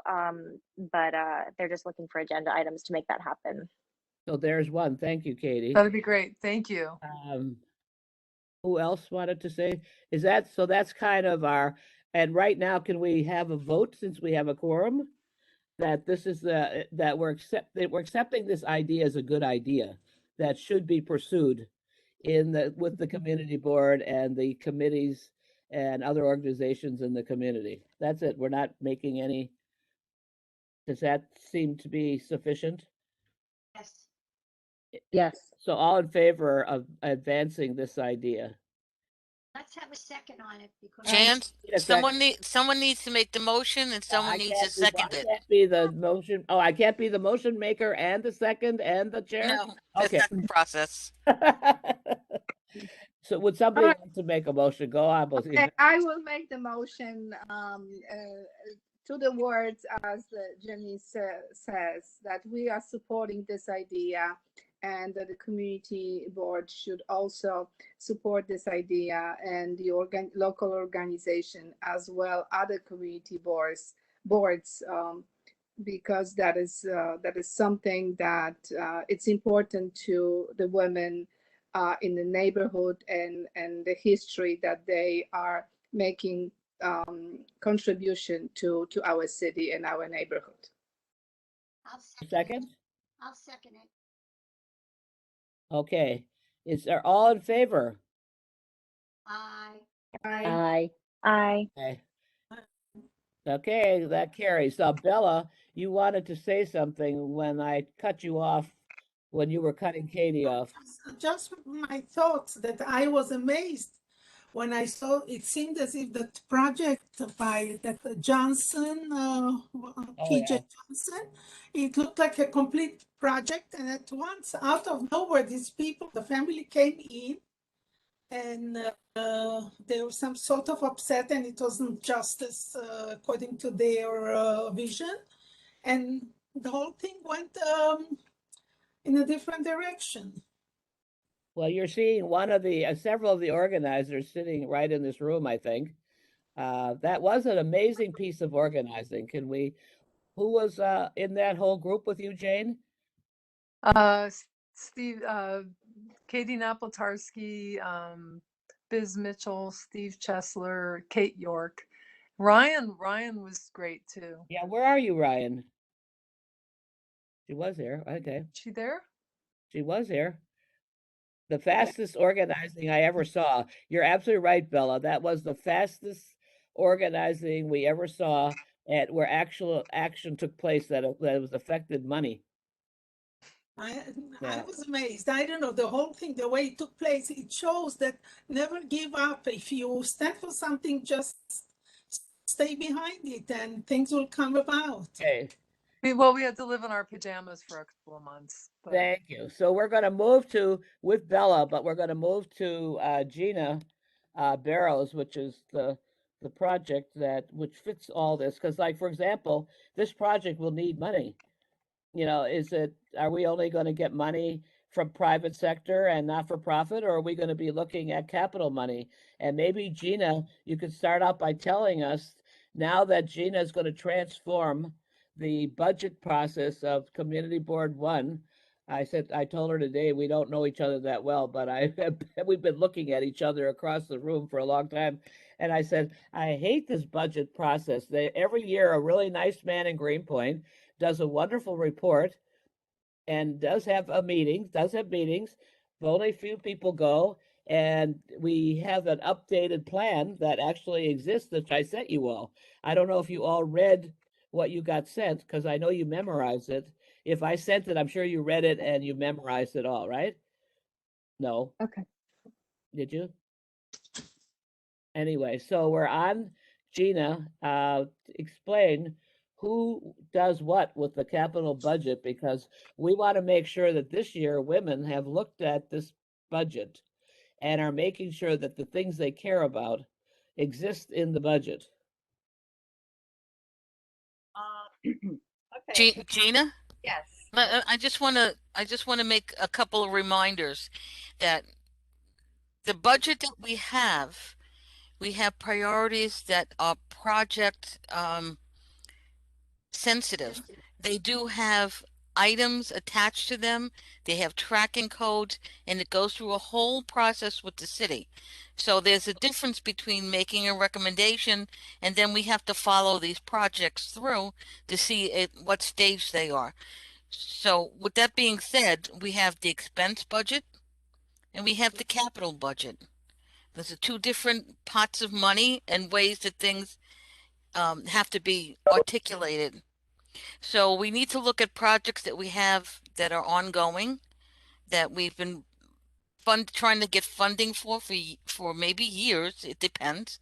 but they're just looking for agenda items to make that happen. So there's one. Thank you, Katie. That'd be great. Thank you. Who else wanted to say? Is that so? That's kind of our. And right now, can we have a vote since we have a quorum? That this is that we're accepting this idea as a good idea that should be pursued with the community board and the committees and other organizations in the community. That's it. We're not making any. Does that seem to be sufficient? Yes. Yes. So all in favor of advancing this idea? Let's have a second on it because Chance, a someone needs to make the motion and someone needs to second it. I can't be the motion. Oh, I can't be the motion maker and the second and the chair? No, that's Okay. not the process. So would somebody like to make a motion? Go on, Bozina. Okay, I will make the motion to the words as Jenny says, that we are supporting this idea and that the community board should also support this idea, and the local organization as well, other community boards because that is something that it's important to the women in the neighborhood and the history that they are making contribution to our city and our neighborhood. Second? I'll second it. Okay. Are all in favor? Aye. Aye. Aye. Okay. Okay, that carries. Bella, you wanted to say something when I cut you off, when you were cutting Katie off. Just my thoughts that I was amazed when I saw it seemed as if the project by that Johnson, PJ Johnson, it looked like a complete project. And at once, out of nowhere, these people, the family came in and there was some sort of upset, and it wasn't justice according to their vision. And the whole thing went in a different direction. Well, you're seeing one of the several of the organizers sitting right in this room, I think. That was an amazing piece of organizing. Who was in that whole group with you, Jane? Steve, Katie Napotarski, Biz Mitchell, Steve Chesler, Kate York. Ryan was great too. Yeah, where are you, Ryan? She was here. Okay. She there? She was here. The fastest organizing I ever saw. You're absolutely right, Bella. That was the fastest organizing we ever saw where actual action took place that was affected money. I was amazed. I don't know, the whole thing, the way it took place, it shows that never give up. If you stand for something, just stay behind it and things will come about. Okay. Well, we had to live in our pajamas for a couple of months. But... Thank you. So we're going to move with Bella, but we're going to move to Gina Barrows, which is the project which fits all this. Because, like, for example, this project will need money. You know, are we only going to get money from private sector and not for profit, or are we going to be looking at capital money? And maybe, Gina, you could start out by telling us, now that Gina is going to transform the budget process of Community Board 1. I told her today we don't know each other that well, but we've been looking at each other across the room for a long time. And I said, I hate this budget process. Every year, a really nice man in Greenpoint does a wonderful report and does have meetings, but only a few people go. And we have an updated plan that actually exists that I sent you all. I don't know if you all read what you got sent, because I know you memorized it. If I sent it, I'm sure you read it and you memorized it all, right? No. Okay. Did you? Anyway, so we're on. Gina, explain who does what with the capital budget, because we want to make sure that this year women have looked at this budget and are making sure that the things they care about exist in the budget. Okay. Gina? Yes. I just want to make a couple of reminders that the budget that we have priorities that are project sensitive. They do have items attached to them. They have tracking codes, and it goes through a whole process with the city. So there's a difference between making a recommendation and then we have to follow these projects through to see at what stage they are. So with that being said, we have the expense budget and we have the capital budget. Those are two different pots of money and ways that things have to be articulated. So we need to look at projects that we have that are ongoing, that we've been trying to get funding for maybe years, it depends,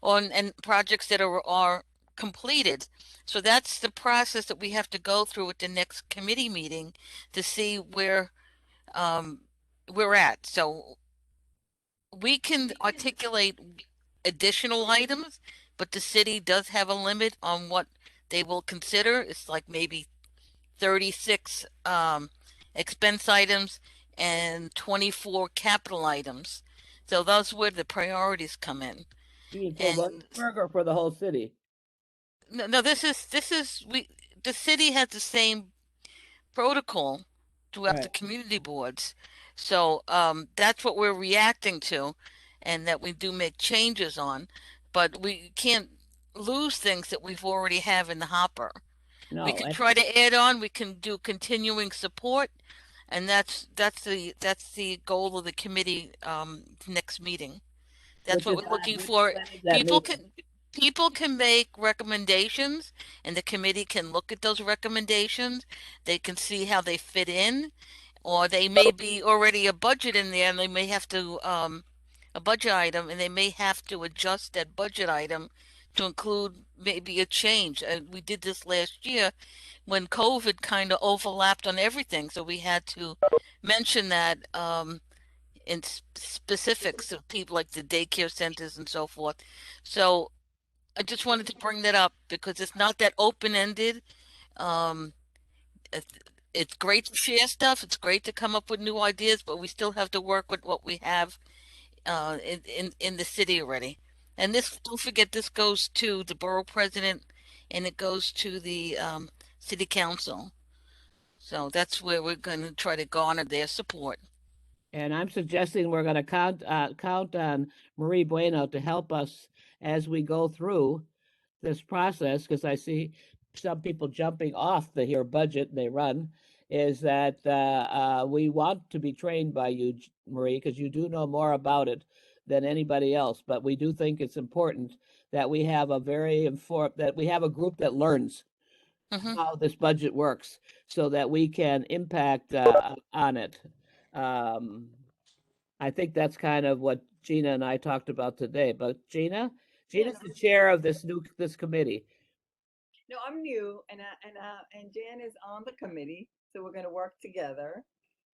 and projects that are completed. So that's the process that we have to go through at the next committee meeting to see where we're at. So we can articulate additional items, but the city does have a limit on what they will consider. It's like maybe 36 expense items and 24 capital items. So that's where the priorities come in. For Burger for the whole city. No, this is the city has the same protocol throughout the Right. community boards. So that's what we're reacting to, and that we do make changes on, but we can't lose things that we've already have in the hopper. We No, can and try to add on, we can do continuing support, and that's the goal of the committee next meeting. That's which what is we're why looking we for. planning that People meeting. can people can make recommendations, and the committee can look at those recommendations. They can see how they fit in, or they may be already a budget in there, and they may have to a budget item, and they may have to adjust that budget item to include maybe a change. We did this last year when COVID kind of overlapped on everything, so we had to mention that in specifics of people like the daycare centers and so forth. So I just wanted to bring that up because it's not that open-ended. Um, it, it's great to share stuff. It's great to come up with new ideas, but we still have to work with what we have in the city already. And this, don't forget, this goes to the borough president and it goes to the city council. So that's where we're going to try to garner their support. And I'm suggesting we're going to count on Marie Bueno to help us as we go through this process, because I see some people jumping off the here budget and they run, is that we want to be trained by you, Marie, because you do know more about it than anybody else. But we do think it's important that we have a that we have a group that learns how this budget works so that we can impact on it. I think that's kind of what Gina and I talked about today. But Gina's the chair of this committee. No, I'm new, and Jan is on the committee, so we're going to work together.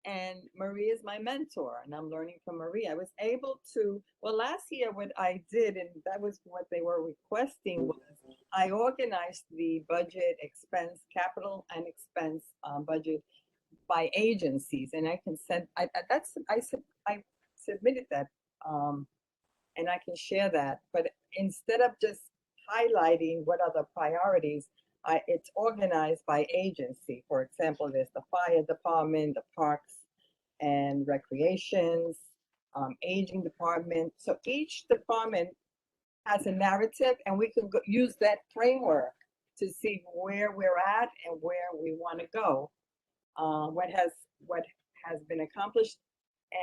And Marie is my mentor, and I'm learning from Marie. I was able to, well, last year what I did, and that was what they were requesting, was I organized the budget, expense, capital and expense budget by agencies, and I can send. I submitted that, and I can share that. But instead of just highlighting what are the priorities, it's organized by agency. For example, there's the fire department, the parks and recreations, aging department. So each department has a narrative, and we can use that framework to see where we're at and where we want to go, what has been accomplished,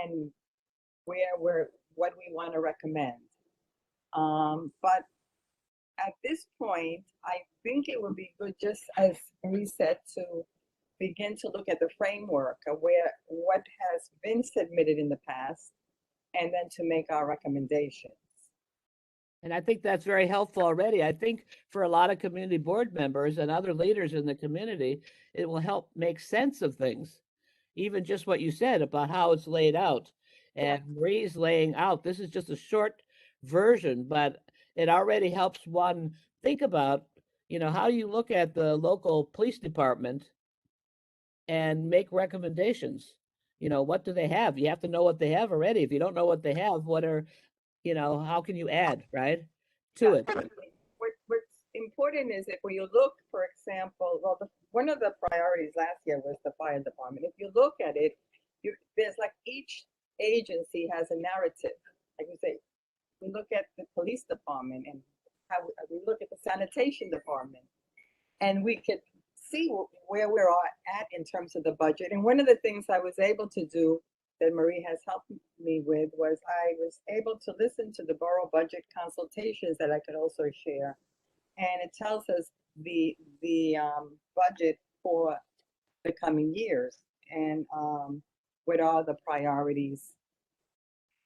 and what we want to recommend. But at this point, I think it would be good, just as we said, to begin to look at the framework of what has been submitted in the past, and then to make our recommendations. And I think that's very helpful already. I think for a lot of community board members and other leaders in the community, it will help make sense of things. Even just what you said about how it's laid out. And Marie's laying out, this is just a short version, but it already helps one think about, how do you look at the local police department and make recommendations? What do they have? You have to know what they have already. If you don't know what they have, how can you add, right, to it? What's important is if you look, for example, one of the priorities last year was the fire department. If you look at it, there's like each agency has a narrative. Like you say, we look at the police department and how we look at the sanitation department, and we could see where we're at in terms of the budget. And one of the things I was able to do that Marie has helped me with was I was able to listen to the borough budget consultations that I could also share. And it tells us the budget for the coming years and what are the priorities,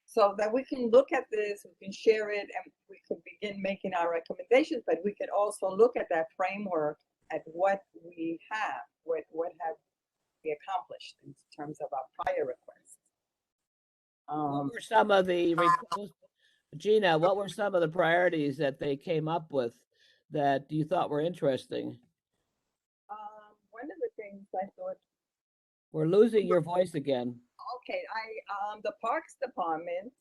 so that we can look at this, we can share it, and we can begin making our recommendations. But we could also look at that framework at what we have, what have we accomplished in terms of our prior requests. What were some of the Gina, what were some of the priorities that they came up with that you thought were interesting? One of the things I thought. We're losing your voice again. Okay, the Parks Department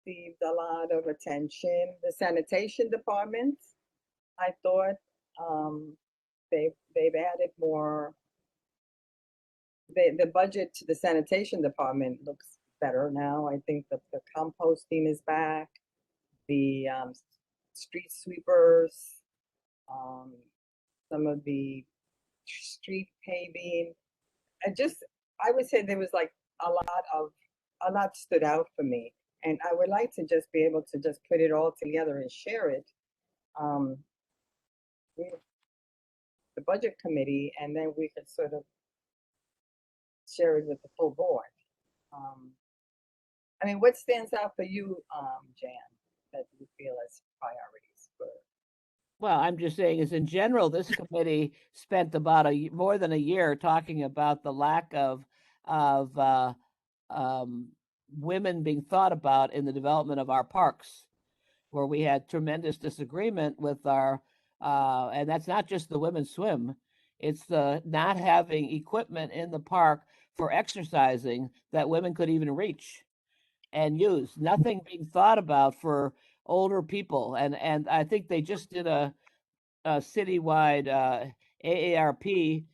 received a lot of attention. The Sanitation Department, I thought, They've added more. The budget to the sanitation department looks better now. I think that the composting is back, the street sweepers, some of the street paving. I would say there was like a lot stood out for me. And I would like to just be able to just put it all together and share it. With the budget committee, and then we could sort of share it with the full board. I mean, what stands out for you, Jan, that you feel as priorities for? Well, I'm just saying, is in general, this committee spent about more than a year talking about the lack of women being thought about in the development of our parks, where we had tremendous disagreement with our, and that's not just the women's swim, it's the not having equipment in the park for exercising that women could even reach and use. Nothing being thought about for older people. And I think they just did a citywide AARP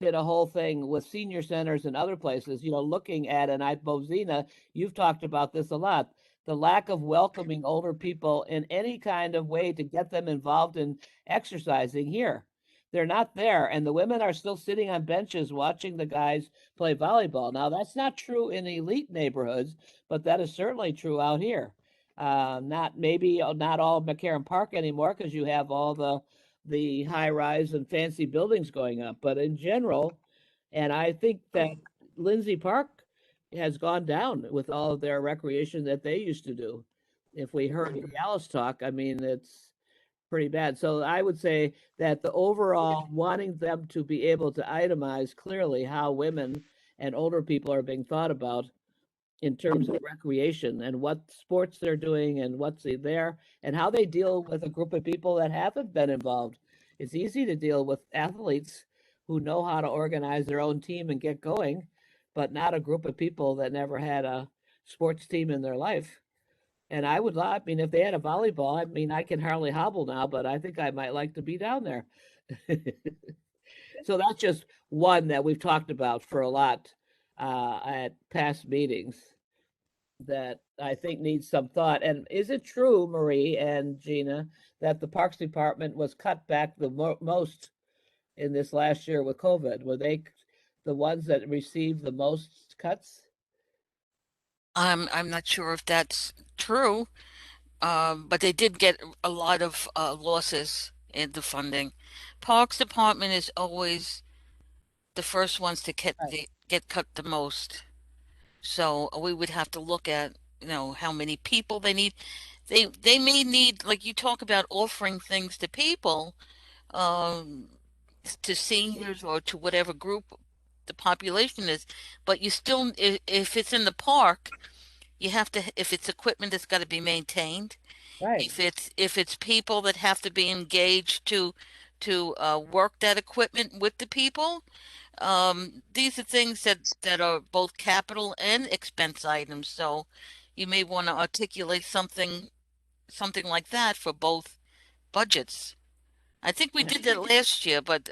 did a whole thing with senior centers and other places, looking at, and Bozina, you've talked about this a lot, the lack of welcoming older people in any kind of way to get them involved in exercising here. They're not there, and the women are still sitting on benches watching the guys play volleyball. Now, that's not true in elite neighborhoods, but that is certainly true out here. Not all McCarren Park anymore, because you have all the high rise and fancy buildings going up, but in general, and I think that Lindsay Park has gone down with all of their recreation that they used to do. If we heard Alice talk, I mean, it's pretty bad. So I would say that the overall wanting them to be able to itemize clearly how women and older people are being thought about in terms of recreation and what sports they're doing and what's there and how they deal with a group of people that haven't been involved. It's easy to deal with athletes who know how to organize their own team and get going, but not a group of people that never had a sports team in their life. And if they had a volleyball, I can hardly hobble now, but I think I might like to be down there. So that's just one that we've talked about for a lot at past meetings that I think needs some thought. And is it true, Marie and Gina, that the Parks Department was cut back the most in this last year with COVID? Were they the ones that received the most cuts? I'm not sure if that's true, but they did get a lot of losses in the funding. Parks Department is always the first ones to get cut the most. So we would have to look at, how many people they need. They may need, like you talk about offering things to people, to seniors or to whatever group the population is, but you still, if it's in the park, you have to, if it's equipment that's got to be maintained, right? If it's people that have to be engaged to work that equipment with the people, these are things that are both capital and expense items. So you may want to articulate something like that for both budgets. I think we did that last year, but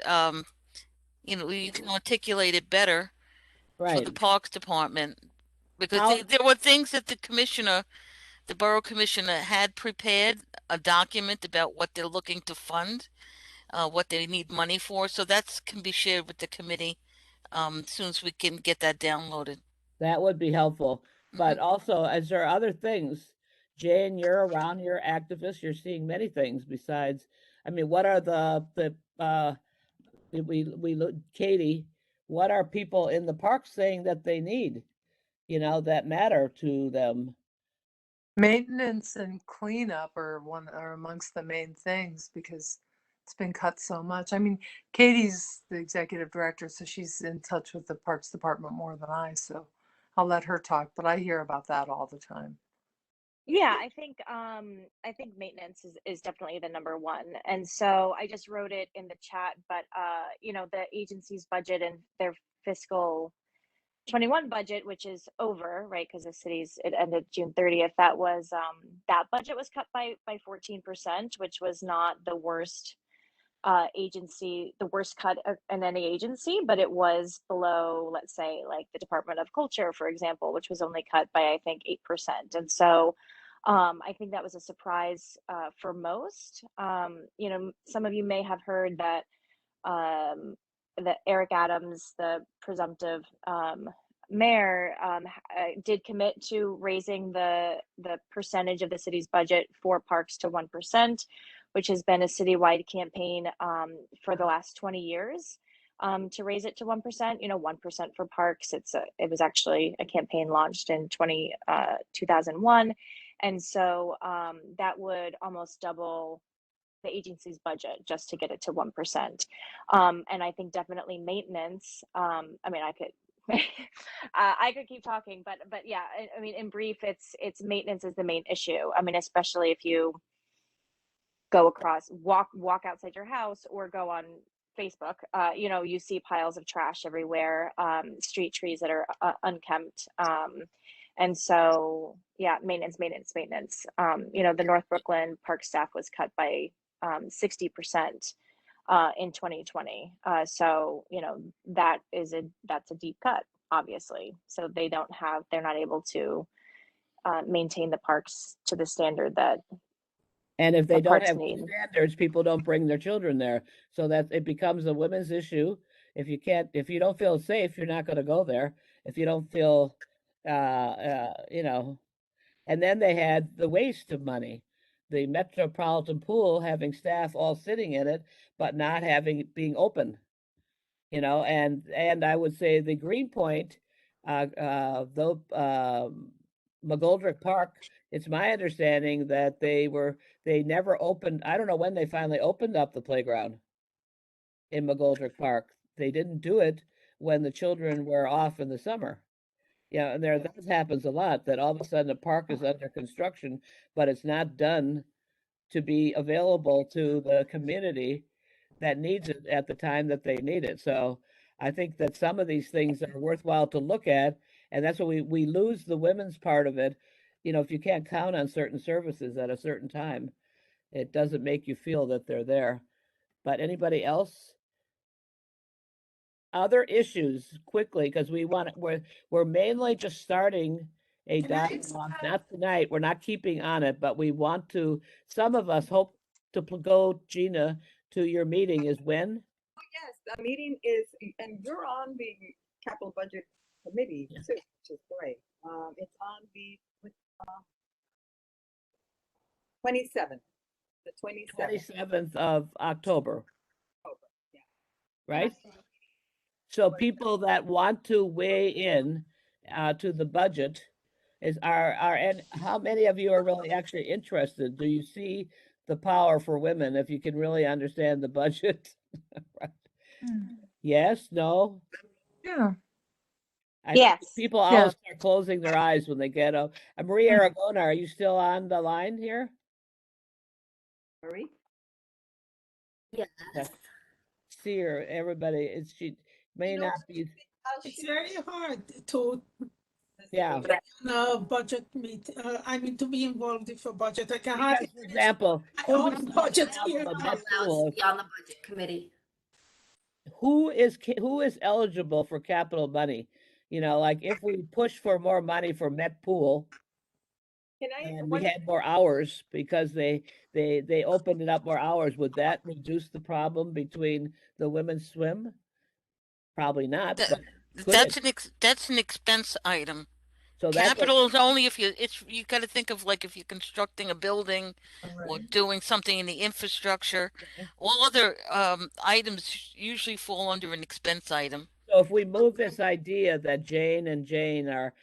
you can articulate it better for the Parks Department, because there were things that the borough commissioner had prepared a document about what they're looking to fund, what they need money for. So that can be shared with the committee as soon as we can get that downloaded. That would be helpful. But also, as there are other things, Jane, you're around, you're activist, you're seeing many things besides, what are Katie, what are people in the park saying that they need, that matter to them? Maintenance and cleanup are amongst the main things, because it's been cut so much. Katie's the executive director, so she's in touch with the Parks Department more than I, so I'll let her talk, but I hear about that all the time. Yeah, I think maintenance is definitely the number one. And so I just wrote it in the chat, but the agency's budget and their fiscal 21 budget, which is over, right? Because it ended June 30th. That budget was cut by 14%, which was not the worst agency, the worst cut in any agency, but it was below, let's say, like the Department of Culture, for example, which was only cut by, I think, 8%. And so I think that was a surprise for most. You know, some of you may have heard that Eric Adams, the presumptive mayor, did commit to raising the percentage of the city's budget for parks to 1%, which has been a citywide campaign for the last 20 years to raise it to 1%. You know, 1% for parks. It was actually a campaign launched in 2001, and so that would almost double the agency's budget just to get it to 1%. And I think definitely maintenance. I mean, I could. I could keep talking, but yeah, I mean, in brief, it's maintenance is the main issue. I mean, especially if you go across, walk outside your house or go on Facebook, you know, you see piles of trash everywhere, street trees that are unkempt. And so, yeah, maintenance. You know, the North Brooklyn Park staff was cut by 60% in 2020. So, you know, that's a deep cut, obviously. So they're not able to maintain the parks to the standard that. And if they don't have need. standards, people don't bring their children there. So that it becomes a women's issue. If you don't feel safe, you're not going to go there. If you don't feel, you know, and then they had the waste of money, the Metropolitan Pool having staff all sitting in it, but not being open, you know, and I would say the Greenpoint, though, McGoldrick Park, it's my understanding that they never opened. I don't know when they finally opened up the playground in McGoldrick Park. They didn't do it when the children were off in the summer. Yeah, and that happens a lot, that all of a sudden a park is under construction, but it's not done to be available to the community that needs it at the time that they need it. So I think that some of these things are worthwhile to look at, and that's what we lose the women's part of it. You know, if you can't count on certain services at a certain time, it doesn't make you feel that they're there. But anybody else? Other issues quickly, because we're mainly just starting a dialogue, not tonight. We're not keeping on it, but we want to. Some of us hope to go, Gina, to your meeting is when? Oh, yes, the meeting is, and you're on the capital budget committee too, which is great. It's on the 27th, the 27th of October, yeah. right? So people that want to weigh in to the budget and how many of you are really actually interested? Do you see the power for women if you can really understand the budget? Right. Yes, no? Yeah. Yes. People always start closing their eyes when they get up. Marie Aragona, are you still on the line here? Marie? Yes. See her, everybody, she may not be. It's very hard to budget meet. I mean, to be involved with a budget. I can hardly, for example, budget here. Allowed to be on the budget committee. Who is eligible for capital money? You know, like if we push for more money for Met Pool, and we had more hours because they opened it up more hours, would that reduce the problem between the women's swim? Probably not. That's an expense item. So capital is only if you got to think of, like, if you're constructing a building or doing something in the infrastructure. All other items usually fall under an expense item. So if we move this idea that Jane and Jane are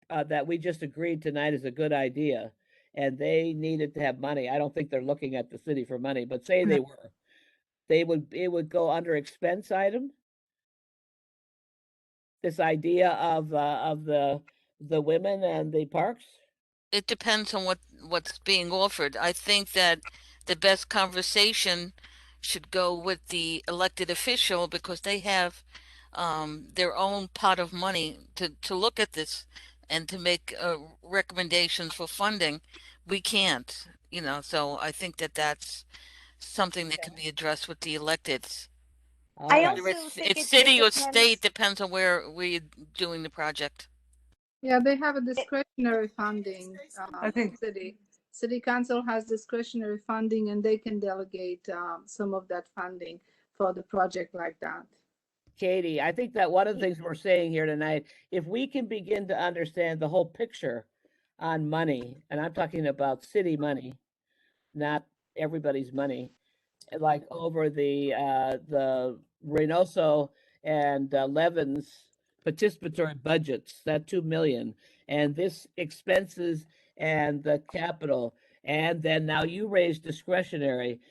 that we just agreed tonight is a good idea, and they needed to have money. I don't think they're looking at the city for money, but say they were, it would go under expense item. This idea of the women and the parks? It depends on what's being offered. I think that the best conversation should go with the elected official, because they have their own pot of money to look at this and to make recommendations for funding. We can't, you know, so I think that's something that can be addressed with the electeds. I Alright. also Whether think it's it city or state, depends. depends on where we're doing the project. Yeah, they have a discretionary funding. I think City council has discretionary funding and they can delegate some of that funding for the project like that. Katie, I think that one of the things we're saying here tonight, if we can begin to understand the whole picture on money, and I'm talking about city money, not everybody's money, like over the Reynoso and Levin's participatory budgets, that 2 million, and this expenses and the capital, and then now you raise discretionary.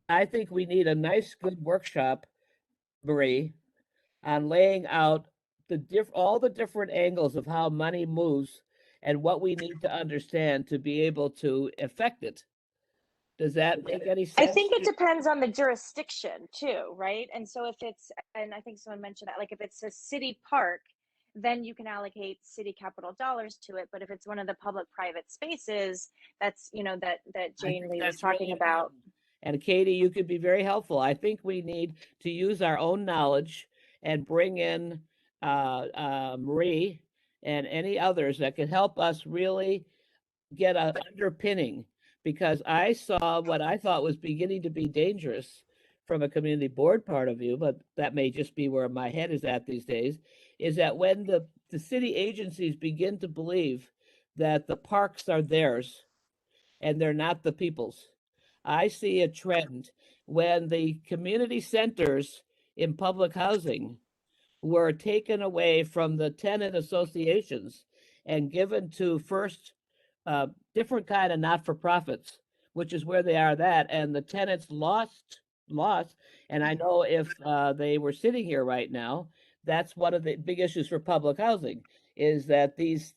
I think we need a nice, good workshop, Marie, on laying out all the different angles of how money moves and what we need to understand to be able to affect it. Does that make any I sense? think it depends on the jurisdiction too, right? And so if it's, and I think someone mentioned that, like if it's a city park, then you can allocate city capital dollars to it. But if it's one of the public-private spaces, that's, you know, that Jane Lee was talking about. And Katie, you could be very helpful. I think we need to use our own knowledge and bring in Marie and any others that can help us really get an underpinning, because I saw what I thought was beginning to be dangerous from a community board part of view, but that may just be where my head is at these days, is that when the city agencies begin to believe that the parks are theirs and they're not the people's. I see a trend when the community centers in public housing were taken away from the tenant associations and given to first different kind of not-for-profits, which is where they are that, and the tenants lost. And I know if they were sitting here right now, that's one of the big issues for public housing, is that these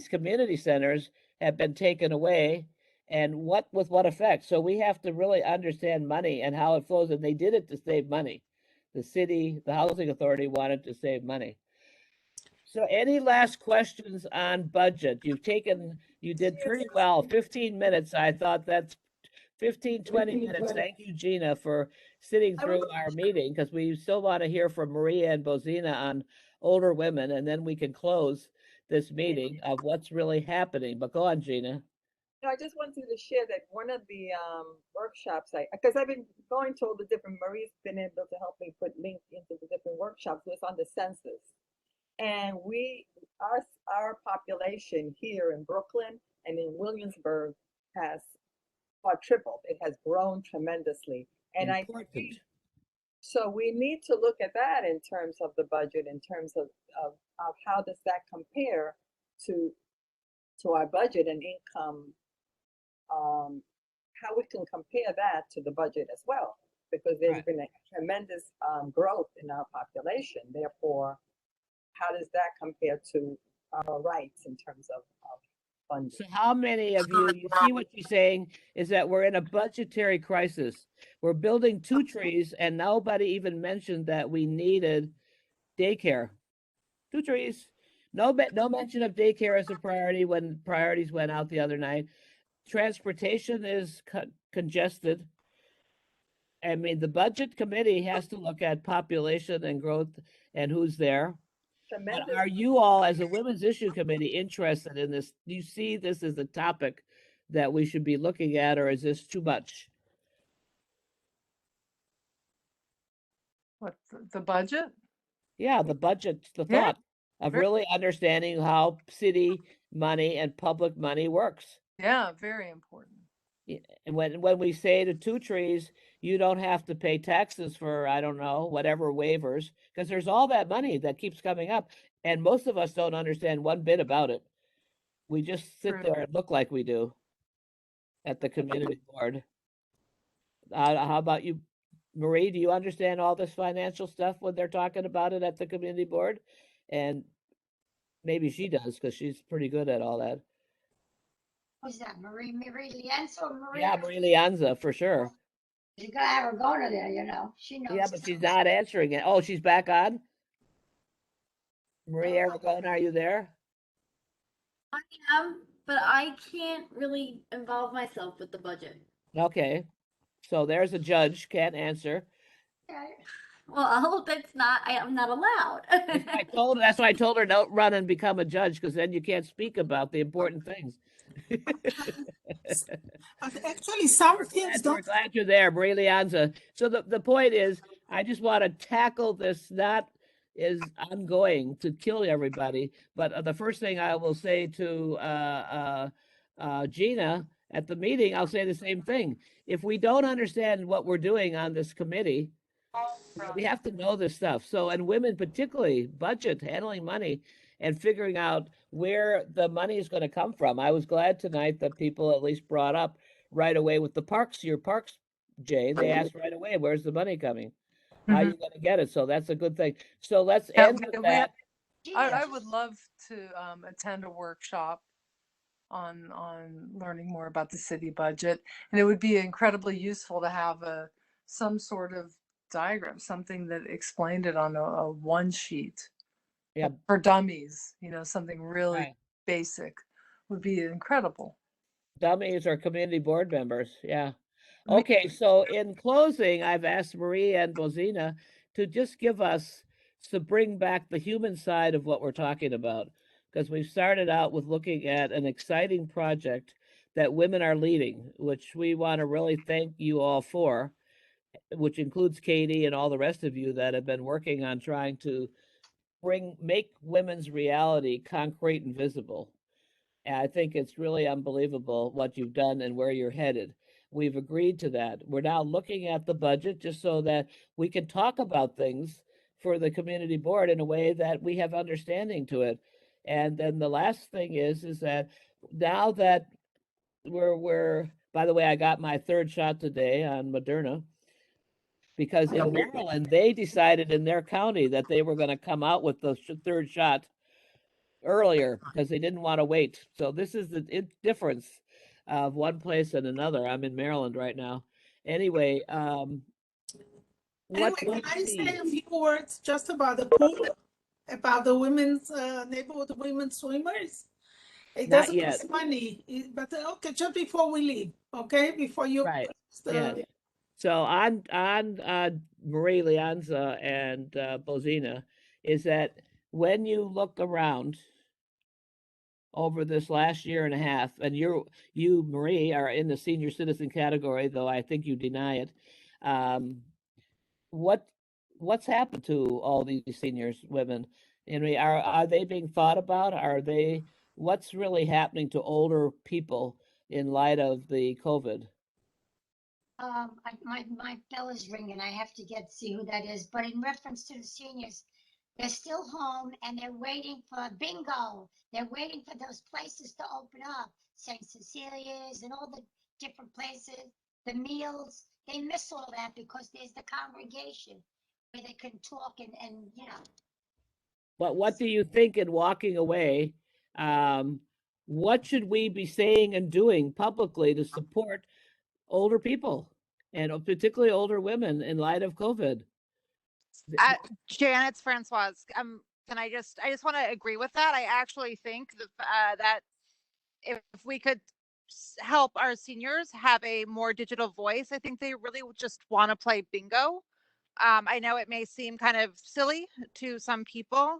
community centers have been taken away, and with what effect. So we have to really understand money and how it flows, and they did it to save money. The city, the housing authority wanted to save money. So any last questions on budget? You did pretty well, 15 minutes. I thought that's 15, 20 minutes. Thank you, Gina, for sitting through our meeting, because we still want to hear from Maria and Bozina on older women, and then we can close this meeting of what's really happening. But go on, Gina. No, I just wanted to share that one of the workshops, because I've been going to all the different, Marie's been able to help me put links into the different workshops, was on the census. And our population here in Brooklyn and in Williamsburg has quadrupled. It has grown tremendously. And so we need to look at that in terms of the budget, in terms of how does that compare to our budget and income, how we can compare that to the budget as well, because there's been a tremendous growth in our population. Therefore, how does that compare to our rights in terms of funding? So how many of you see what she's saying is that we're in a budgetary crisis. We're building 2 trees and nobody even mentioned that we needed daycare. 2 trees. No mention of daycare as a priority when priorities went out the other night. Transportation is congested. I mean, the budget committee has to look at population and growth and who's there. But are you all, as a Women's Issue Committee, interested in this? Do you see this as a topic that we should be looking at, or is this too much? What, the budget? Yeah, the budget, the thought of really understanding how city money and public money works. Yeah, very important. And when we say to 2 trees, you don't have to pay taxes for, I don't know, whatever waivers, because there's all that money that keeps coming up. And most of us don't understand one bit about it. We just sit there and look like we do at the community board. How about you, Marie? Do you understand all this financial stuff when they're talking about it at the community board? And maybe she does, because she's pretty good at all that. Who's that? Marie Lienza or Marie? Yeah, Marie Lianza, for sure. You gotta have her go to there, you know. She knows. Yeah, but she's not answering it. Oh, she's back on? Marie Aragona, are you there? I am, but I can't really involve myself with the budget. Okay. So there's a judge, can't answer. Well, I hope it's not, I'm not allowed. That's why I told her don't run and become a judge, because then you can't speak about the important things. Actually, some kids We're don't. glad you're there, Marie Lianza. So the point is, I just want to tackle this, not is ongoing to kill everybody, but the first thing I will say to Gina at the meeting, I'll say the same thing. If we don't understand what we're doing on this committee, we have to know this stuff. So, and women particularly, budget, handling money, and figuring out where the money is going to come from. I was glad tonight that people at least brought up right away with the parks, your parks, Jay. They asked right away, where's the money coming? How are you going to get it? So that's a good thing. So let's end with that. I would love to attend a workshop on learning more about the city budget, and it would be incredibly useful to have some sort of diagram, something that explained it on a one sheet. Yeah. For dummies, something really Right. basic would be incredible. Dummies or community board members. Yeah. Okay, so in closing, I've asked Marie and Bozina to just give us, to bring back the human side of what we're talking about, because we've started out with looking at an exciting project that women are leading, which we want to really thank you all for, which includes Katie and all the rest of you that have been working on trying to make women's reality concrete and visible. And I think it's really unbelievable what you've done and where you're headed. We've agreed to that. We're now looking at the budget just so that we can talk about things for the community board in a way that we have understanding to it. And then the last thing is that now that we're by the way, I got my third shot today on Moderna, because in Maryland, they decided in their county that they were going to come out with the third shot earlier because they didn't want to wait. So this is the difference of one place and another. I'm in Maryland right now. Anyway, Anyway, can I say a few words just about the pool, about the women's neighborhood women swimmers? It Not doesn't yet. cost money, but okay, just before we leave, okay? Before you Right. close Yes. So on Marie Lianza and Bozina, is that when you look around over this last year and a half, and you, Marie, are in the senior citizen category, though I think you deny it. What's happened to all these seniors, women? I mean, are they being thought about? What's really happening to older people in light of the COVID? My bell is ringing. I have to see who that is. But in reference to the seniors, they're still home and they're waiting for bingo. They're waiting for those places to open up, St. Cecilia's and all the different places, the meals. They miss all that because there's the congregation where they can talk and But what do you think in walking away? What should we be saying and doing publicly to support older people and particularly older women in light of COVID? Janet's Francoise. I just want to agree with that. I actually think that if we could help our seniors have a more digital voice, I think they really just want to play bingo. I know it may seem kind of silly to some people,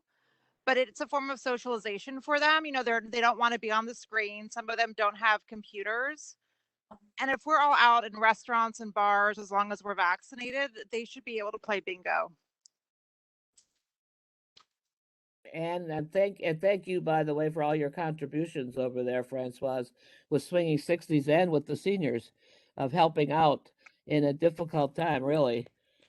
but it's a form of socialization for them. They don't want to be on the screen. Some of them don't have computers. And if we're all out in restaurants and bars, as long as we're vaccinated, they should be able to play bingo. And thank you, by the way, for all your contributions over there, Francoise, with Swinging 60s and with the seniors, of helping out in a difficult time, really.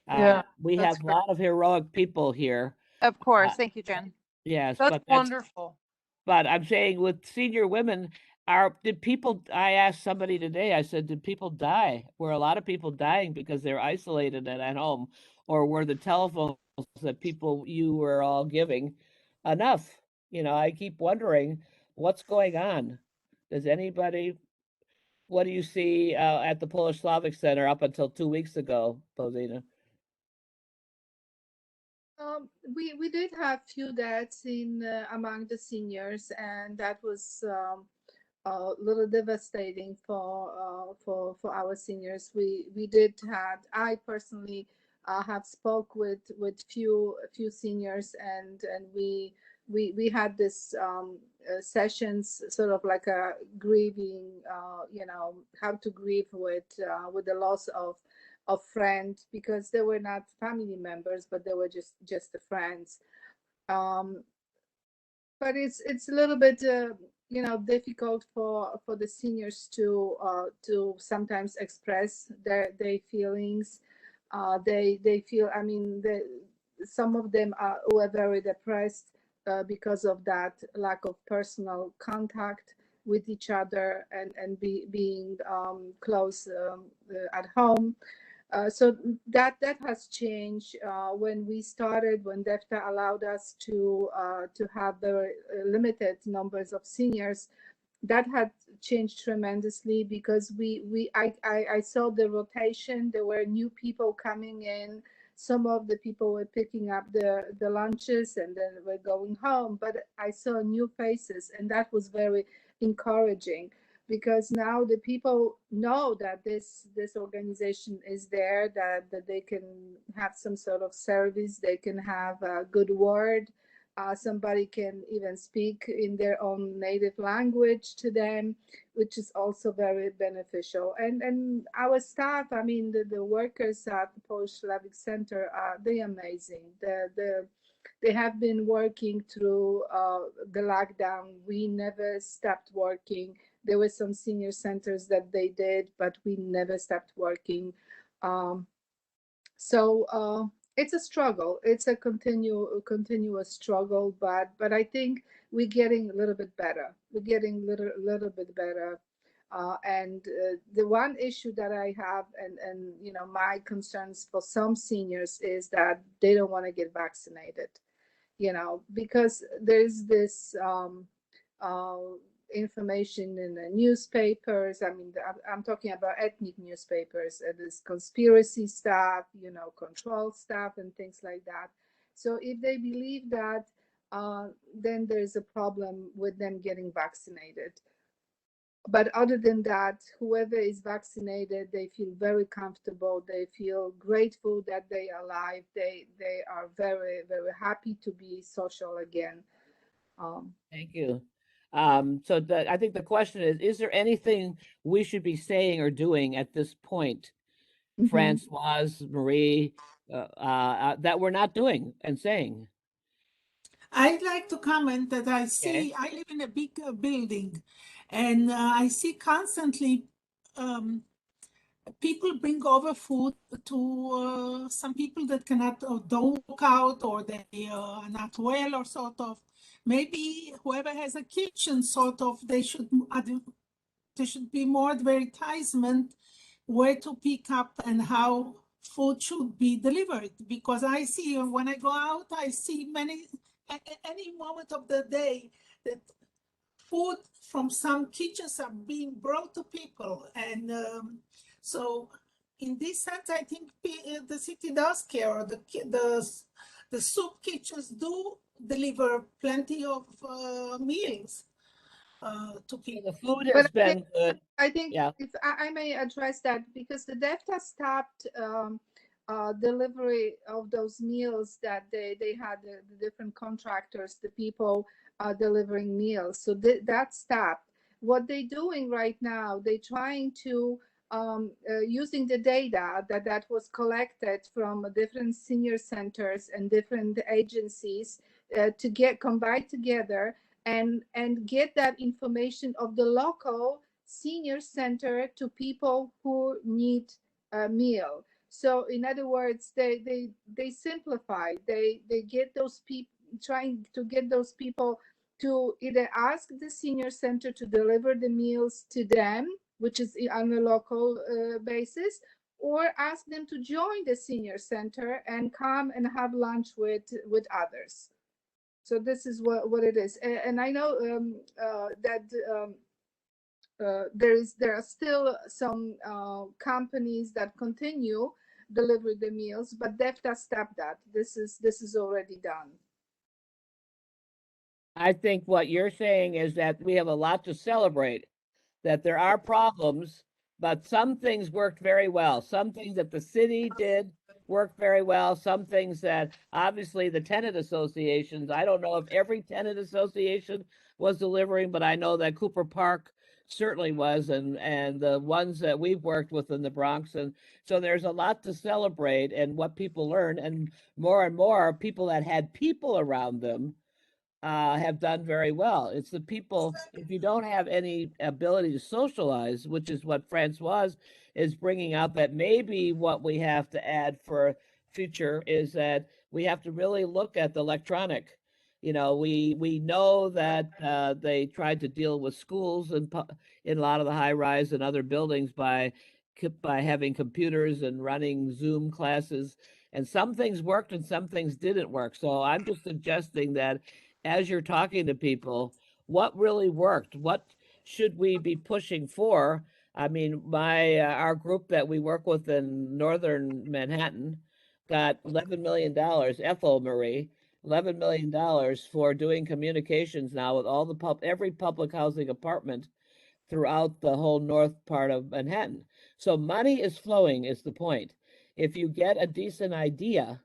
Yeah, we have a lot of heroic people here. Of course. Thank you, Jen. Yes, that's wonderful. But I'm saying with senior women, I asked somebody today, I said, did people die? Were a lot of people dying because they're isolated and at home? Or were the telephones that you were all giving enough? I keep wondering what's going on. What do you see at the Polish Slavic Center up until 2 weeks ago, Bozina? We did have few deaths in among the seniors, and that was a little devastating for our seniors. We did had I personally have spoke with few seniors, and we had this sessions, sort of like a grieving, how to grieve with the loss of friend, because they were not family members, but they were just the friends. But it's a little bit difficult for the seniors to sometimes express their feelings. They feel, I mean, some of them were very depressed because of that lack of personal contact with each other, and being close at home. So that has changed when we started, when DEFTA allowed us to have very limited numbers of seniors. That had changed tremendously, because I saw the rotation. There were new people coming in. Some of the people were picking up the lunches and then were going home, but I saw new faces, and that was very encouraging, because now the people know that this organization is there, that they can have some sort of service, they can have a good word, somebody can even speak in their own native language to them, which is also very beneficial. And our staff, I mean, the workers at the Polish Slavic Center, they're amazing. They have been working through the lockdown. We never stopped working. There were some senior centers that they did, but we never stopped working. So it's a struggle. It's a continuous struggle, but I think we're getting a little bit better. We're getting a little bit better. And the one issue that I have, and my concerns for some seniors, is that they don't want to get vaccinated. Because there's this information in the newspapers. I mean, I'm talking about ethnic newspapers, this conspiracy stuff, control stuff and things like that. So if they believe that, then there's a problem with them getting vaccinated. But other than that, whoever is vaccinated, they feel very comfortable. They feel grateful that they are alive. They are very, very happy to be social again. Thank you. So I think the question is there anything we should be saying or doing at this point, Francoise, Marie, that we're not doing and saying? I'd like to comment that I live in a big building, and I see constantly people bring over food to some people that cannot, don't walk out, or they are not well, or sort of. Maybe whoever has a kitchen, sort of, there should be more advertisement where to pick up and how food should be delivered. Because I see, when I go out, I see at any moment of the day that food from some kitchens are being brought to people. And so in this sense, I think the city does care, or the soup kitchens do deliver plenty of meals to people. The food has been good. I think if I may address that, because the DEFTA stopped delivery of those meals that they had, the different contractors, the people delivering meals. So that stopped. What they're doing right now, they're trying to using the data that was collected from different senior centers and different agencies to combine together and get that information of the local senior center to people who need a meal. So in other words, they simplify. They get those people, trying to get those people to either ask the senior center to deliver the meals to them, which is on a local basis, or ask them to join the senior center and come and have lunch with others. So this is what it is. And I know that there are still some companies that continue deliver the meals, but DEFTA stopped that. This is already done. I think what you're saying is that we have a lot to celebrate that there are problems, but some things worked very well. Some things that the city did worked very well. Some things that obviously the tenant associations, I don't know if every tenant association was delivering, but I know that Cooper Park certainly was, and the ones that we've worked with in the Bronx. And so there's a lot to celebrate and what people learn, and more people that had people around them have done very well. It's the people, if you don't have any ability to socialize, which is what Francoise is bringing out, that maybe what we have to add for future is that we have to really look at the electronic. You know, we know that they tried to deal with schools and in a lot of the high rise and other buildings by having computers and running Zoom classes, and some things worked and some things didn't work. So I'm just suggesting that as you're talking to people, what really worked? What should we be pushing for? I mean, our group that we work with in northern Manhattan got $11 million, Ethel Marie, $11 million for doing communications now with all every public housing apartment throughout the whole north part of Manhattan. So money is flowing is the point. If you get a decent idea,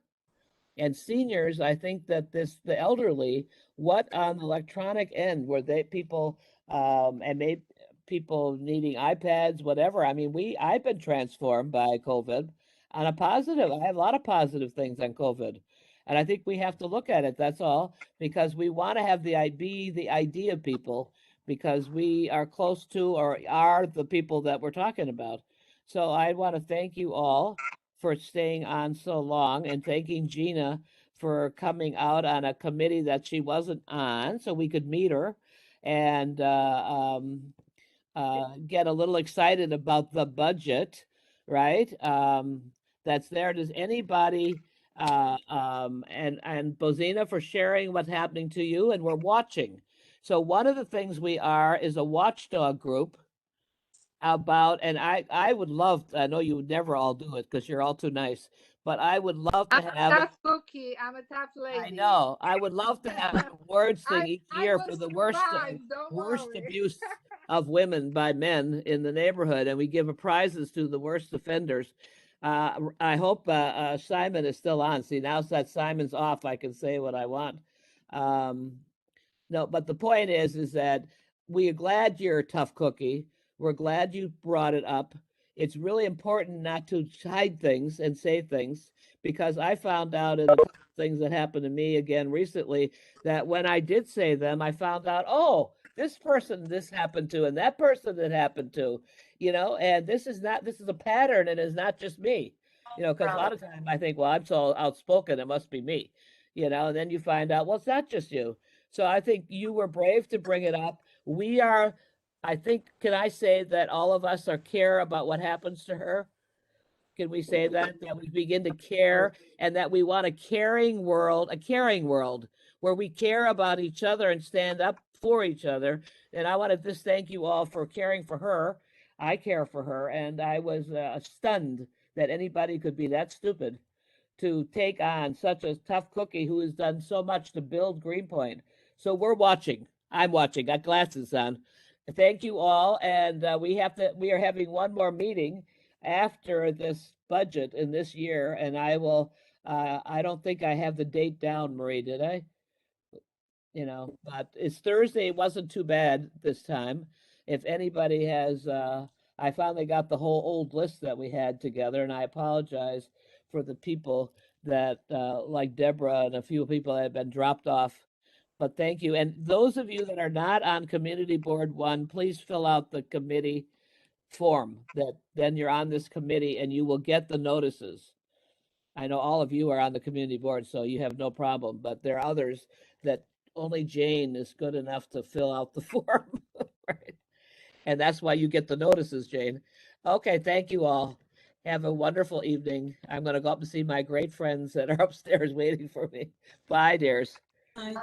and seniors, I think that the elderly, what on the electronic end, were people and maybe people needing iPads, whatever. I mean, I've been transformed by COVID on a positive. I have a lot of positive things on COVID. And I think we have to look at it, that's all, because we want to have the idea people, because we are close to or are the people that we're talking about. So I want to thank you all for staying on so long, and thanking Gina for coming out on a committee that she wasn't on so we could meet her and get a little excited about the budget, right? That's there. Does anybody, and Bozina for sharing what's happening to you, and we're watching. So one of the things we are is a watchdog group about, and I would love, I know you would never all do it because you're all too nice, but I would love to have. I'm a tough cookie. I'm a tough lady. I know. I would love to have a words thing each year for the worst worry. abuse of women by men in the neighborhood, and we give prizes to the worst offenders. I hope Simon is still on. See, now that Simon's off, I can say what I want. No, but the point is that we are glad you're a tough cookie. We're glad you brought it up. It's really important not to hide things and say things, because I found out in the things that happened to me again recently that when I did say them, I found out, oh, this person this happened to, and that person that happened to, you know, and this is a pattern, and it's not just me, you know, because a lot of times I think, well, I'm so outspoken, it must be me, you know, and then you find out, well, it's not just you. So I think you were brave to bring it up. We are, I think, can I say that all of us care about what happens to her? Can we say that we begin to care, and that we want a caring world where we care about each other and stand up for each other. And I want to just thank you all for caring for her. I care for her, and I was stunned that anybody could be that stupid to take on such a tough cookie who has done so much to build Greenpoint. So we're watching. I'm watching. Got glasses on. Thank you all, and we are having one more meeting after this budget in this year, and I will. I don't think I have the date down, Marie. Did I? You know, but it's Thursday. It wasn't too bad this time. If anybody has, I finally got the whole old list that we had together, and I apologize for the people that, like Deborah and a few people that have been dropped off. But thank you. And those of you that are not on Community Board 1, please fill out the committee form, that then you're on this committee and you will get the notices. I know all of you are on the community board, so you have no problem, but there are others that only Jane is good enough to fill out the form. Right? And that's why you get the notices, Jane. Okay, thank you all. Have a wonderful evening. I'm going to go up and see my great friends that are upstairs waiting for me. Bye, dears. Bye.